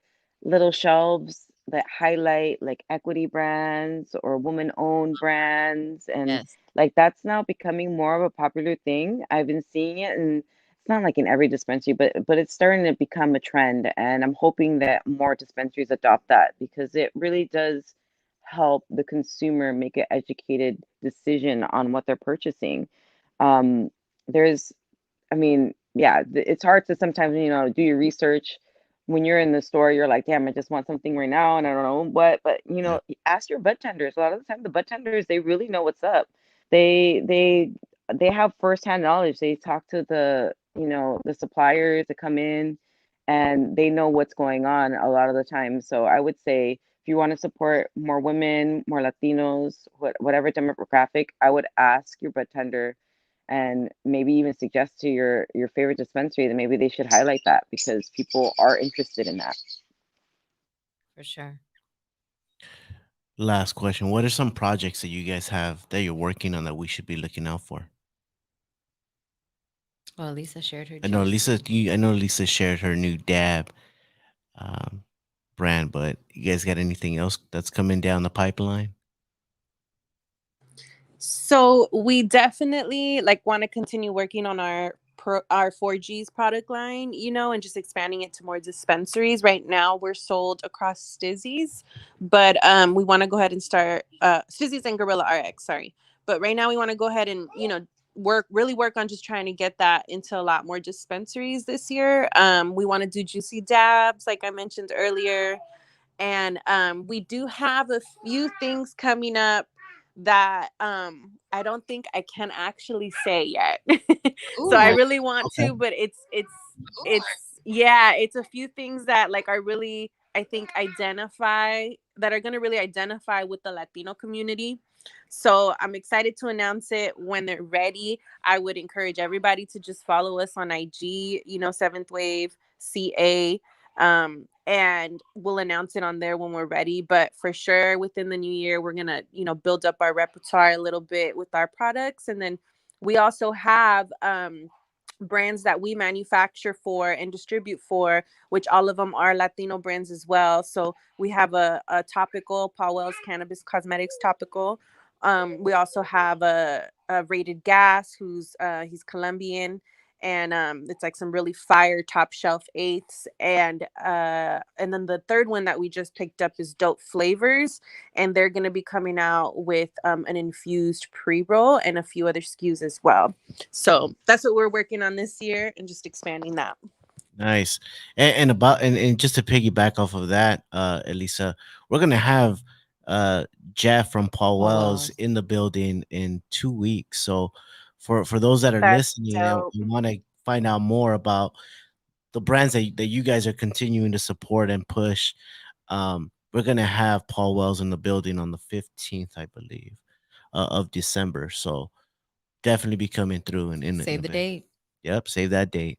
little shelves that highlight like equity brands or woman-owned brands, and Yes. like that's now becoming more of a popular thing. I've been seeing it, and it's not like in every dispensary, but it's starting to become a trend, and I'm hoping that more dispensaries adopt that because it really does help the consumer make an educated decision on what they're purchasing. There's I mean, yeah, it's hard to sometimes, do your research when you're in the store. You're like, damn, I just want something right now, and I don't know what. But Yeah, ask your bud tenders. A lot of the time, the bud tenders they really know what's up. They have firsthand knowledge. They talk to the suppliers that come in, and they know what's going on a lot of the time. So I would say if you want to support more women, more Latinos, whatever demographic, I would ask your bud tender and maybe even suggest to your favorite dispensary that maybe they should highlight that because people are interested in that. For sure. last question. What are some projects that you guys have that you're working on that we should be looking out for? Well, Lisa shared her I know juice. Lisa shared her new dab um, brand, but you guys got anything else that's coming down the pipeline? So we definitely like want to continue working on our 4G's product line, and just expanding it to more dispensaries. Right now we're sold across Stizzies, but we want to go ahead and start Stizzies and Gorilla RX, sorry. But right now we want to go ahead and, work on just trying to get that into a lot more dispensaries this year. We want to do juicy dabs like I mentioned earlier, and we do have a few things coming up that I don't think I can actually say yet. So I Ooh. really want Okay. to, but it's yeah, it's a few things that like are really, I think, identify that are going to really identify with the Latino community. So I'm excited to announce it when they're ready. I would encourage everybody to just follow us on IG, Seventh Wave CA, and we'll announce it on there when we're ready. But for sure within the new year we're gonna, build up our repertoire a little bit with our products. And then we also have brands that we manufacture for and distribute for, which all of them are Latino brands as well. So we have a topical, Paul Wells Cannabis Cosmetics topical. We also have a Rated Gas, who's he's Colombian, and it's like some really fire top shelf eighths. And then the third one that we just picked up is Dope Flavors, and they're going to be coming out with an infused pre-roll and a few other SKUs as well. So that's what we're working on this year, and just expanding that. Nice. And just to piggyback off of that, Elisa, we're gonna have Jeff from Paul Paul Wells Wells. in the building in 2 weeks. So for those that are That's listening and dope. want to find out more about the brands that you guys are continuing to support and push, we're gonna have Paul Wells in the building on the 15th, I believe, of December. So definitely be coming through and in the Save the event. date. Yep, save that date.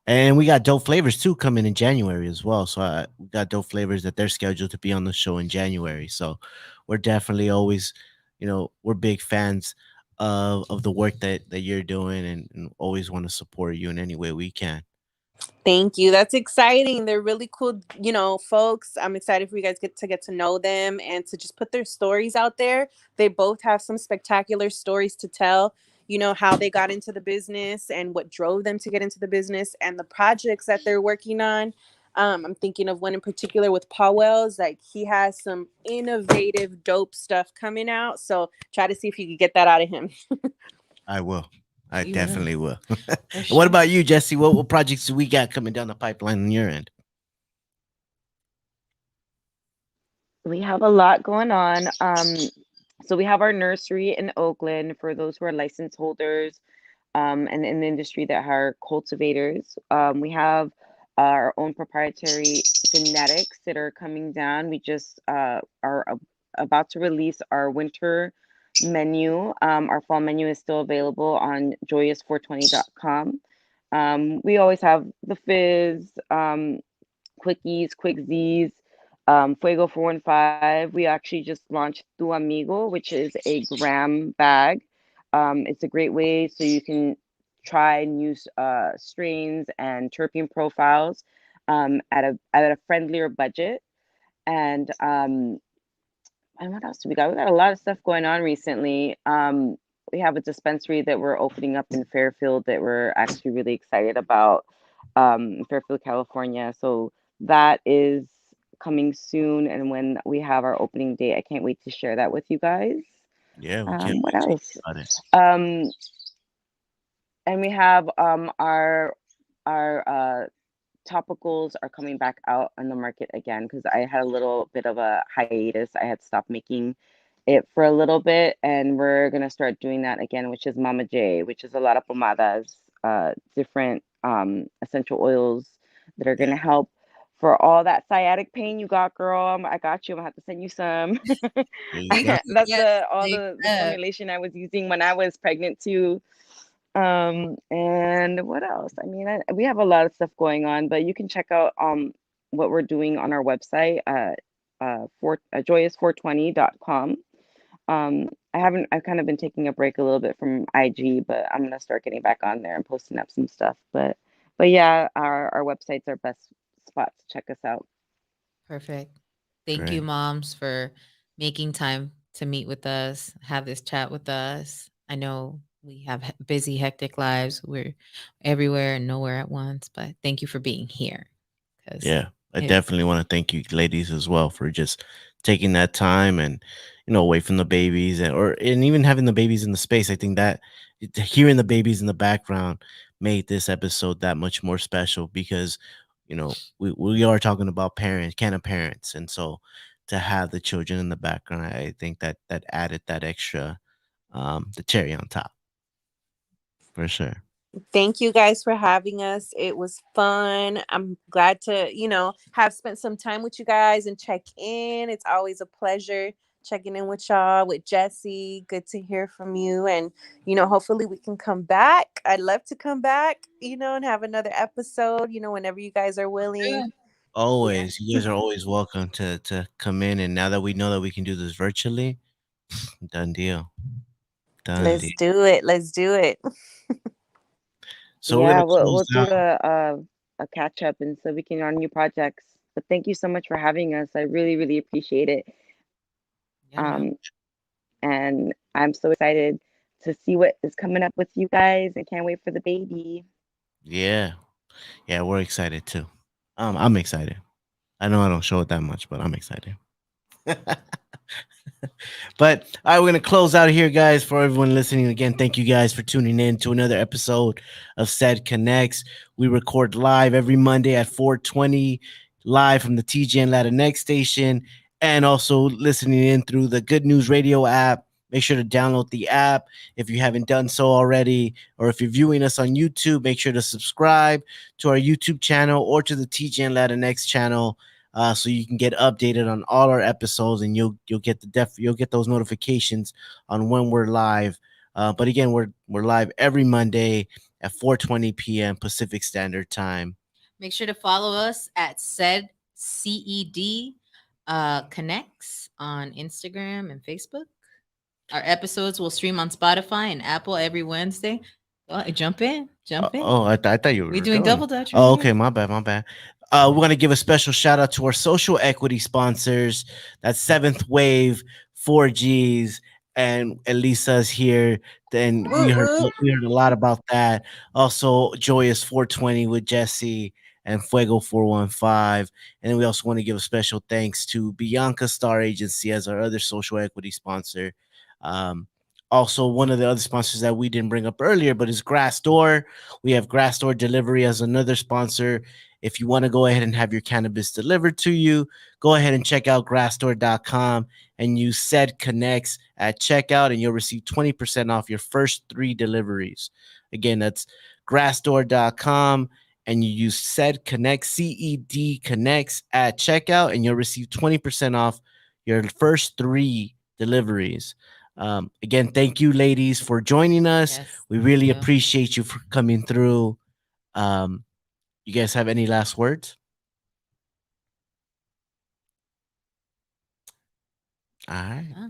And we got dope flavors too coming in January as well. So we got dope flavors that they're scheduled to be on the show in January. So we're definitely always, we're big fans of the work that you're doing, and always want to support you in any way we can. Thank you. That's exciting. They're really cool, folks. I'm excited for you guys get to know them and to just put their stories out there. They both have some spectacular stories to tell, how they got into the business and what drove them to get into the business and the projects that they're working on. I'm thinking of one in particular with Paul Wells. Like, he has some innovative, dope stuff coming out. So try to see if you could get that out of him. I will. I You will. definitely will. For And what sure. about you, Jesse? What projects do we got coming down the pipeline on your end? We have a lot going on. So we have our nursery in Oakland for those who are license holders, and in the industry that are cultivators. We have our own proprietary genetics that are coming down. We just are about to release our winter menu. Our fall menu is still available on joyous420.com. We always have the fizz, quickies, quick Z's, Fuego 415. We actually just launched Tu Amigo, which is a gram bag. It's a great way so you can try new strains and terpene profiles at a friendlier budget. And what else do we got? We got a lot of stuff going on recently. We have a dispensary that we're opening up in Fairfield that we're actually really excited about, in Fairfield, California. So that is coming soon. And when we have our opening date, I can't wait to share that with you guys. Yeah, we can't What wait to hear else? about it. Um, and we have our topicals are coming back out on the market again because I had a little bit of a hiatus. I had stopped making it for a little bit, and we're gonna start doing that again, which is Mama J, which is a lot of pomadas, different essential oils that are gonna help for all that sciatic pain you got, girl. I got you. I'm gonna have to send you some. There you go. That's Yes, all big the up. formulation I was using when I was pregnant too. And what else? I mean, we have a lot of stuff going on, but you can check out what we're doing on our website at joyous420.com. I've kind of been taking a break a little bit from IG, but I'm gonna start getting back on there and posting up some stuff. But yeah, our websites are best spot to check us out. Perfect. Thank you, Great. moms, for making time to meet with us, have this chat with us. I know we have busy, hectic lives. We're everywhere and nowhere at once, but thank you for being here because Yeah, I it, definitely want to thank you, ladies, as well, for just taking that time and away from the babies and even having the babies in the space. I think that hearing the babies in the background made this episode that much more special because we are talking about parents, kind of parents, and so to have the children in the background, I think that added that extra the cherry on top for sure. Thank you guys for having us. It was fun. I'm glad to, have spent some time with you guys and check in. It's always a pleasure checking in with y'all, with Jesse. Good to hear from you. And, hopefully we can come back. I'd love to come back, and have another episode, whenever you guys are willing. yeah, Yeah. Always, you guys are always welcome to come in, and now that we know that we can do this virtually, done deal. Done deal. Let's do it. Let's do it. So we're Yeah, gonna we'll close do out. a catch up, and so we can on new projects. But thank you so much for having us. I really, really appreciate it. yeah, no, And I'm so excited to see what is coming up with you guys. I can't wait for the baby. Yeah, yeah, we're excited too. I'm excited. I know I don't show it that much, but I'm excited. But all right, we're gonna close out here, guys. For everyone listening again, thank you guys for tuning in to another episode of Said Connects. We record live every Monday at 4:20, live from the TGN Latinx station, and also listening in through the Good News Radio app. Make sure to download the app if you haven't done so already, or if you're viewing us on YouTube, make sure to subscribe to our YouTube channel or to the TGN Latinx channel so you can get updated on all our episodes, and you'll get you'll get those notifications on when we're live. But again, we're live every Monday at 4:20 p.m. Pacific Standard Time. make sure to follow us at said CED connects on Instagram and Facebook. Our episodes will stream on Spotify and Apple every Wednesday. Jump in, jump in. I thought you We're were doing going. double dutch right Oh, here. okay, my bad, my bad. We want to give a special shout out to our social equity sponsors. That's Seventh Wave, 4Gs, and Elisa's here. Then we Woo heard woo. we heard a lot about that. Also, Joyous 420 with Jesse and Fuego 415. And then we also want to give a special thanks to Bianca Star Agency as our other social equity sponsor. Um, Also, one of the other sponsors that we didn't bring up earlier, but is Grassdoor. We have Grassdoor Delivery as another sponsor. If you want to go ahead and have your cannabis delivered to you, go ahead and check out grassdoor.com and use said connects at checkout, and you'll receive 20% off your first 3 deliveries. Again, that's grassdoor.com, and you use said connect, CED connects at checkout, and you'll receive 20% off your first 3 deliveries. Again, thank you, ladies, for joining us. Yes, We really thank you. appreciate you for coming through. You guys have any last words? All right. Huh?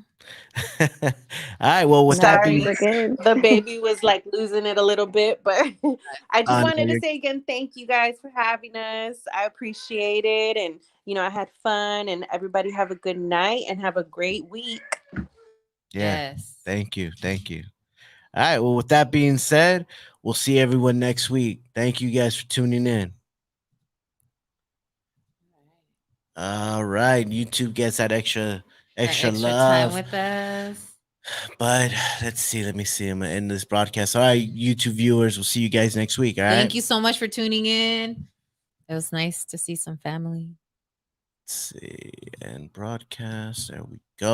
All right. Well, with that No, being, we're good. The baby was like losing it a little bit, but I just no, wanted to you're, say again, thank you guys for having us. I appreciate it. And, I had fun, and everybody have a good night and have a great week. yeah. Yes. Thank you. Thank you. All right. Well, with that being said, we'll see everyone next week. Thank you guys for tuning in. All right. YouTube gets that extra That extra extra time love. with us. But let's see. Let me see. I'm gonna end this broadcast. All right, YouTube viewers. We'll see you guys next week. All right. Thank you so much for tuning in. It was nice to see some family. Let's see. And broadcast. There we go.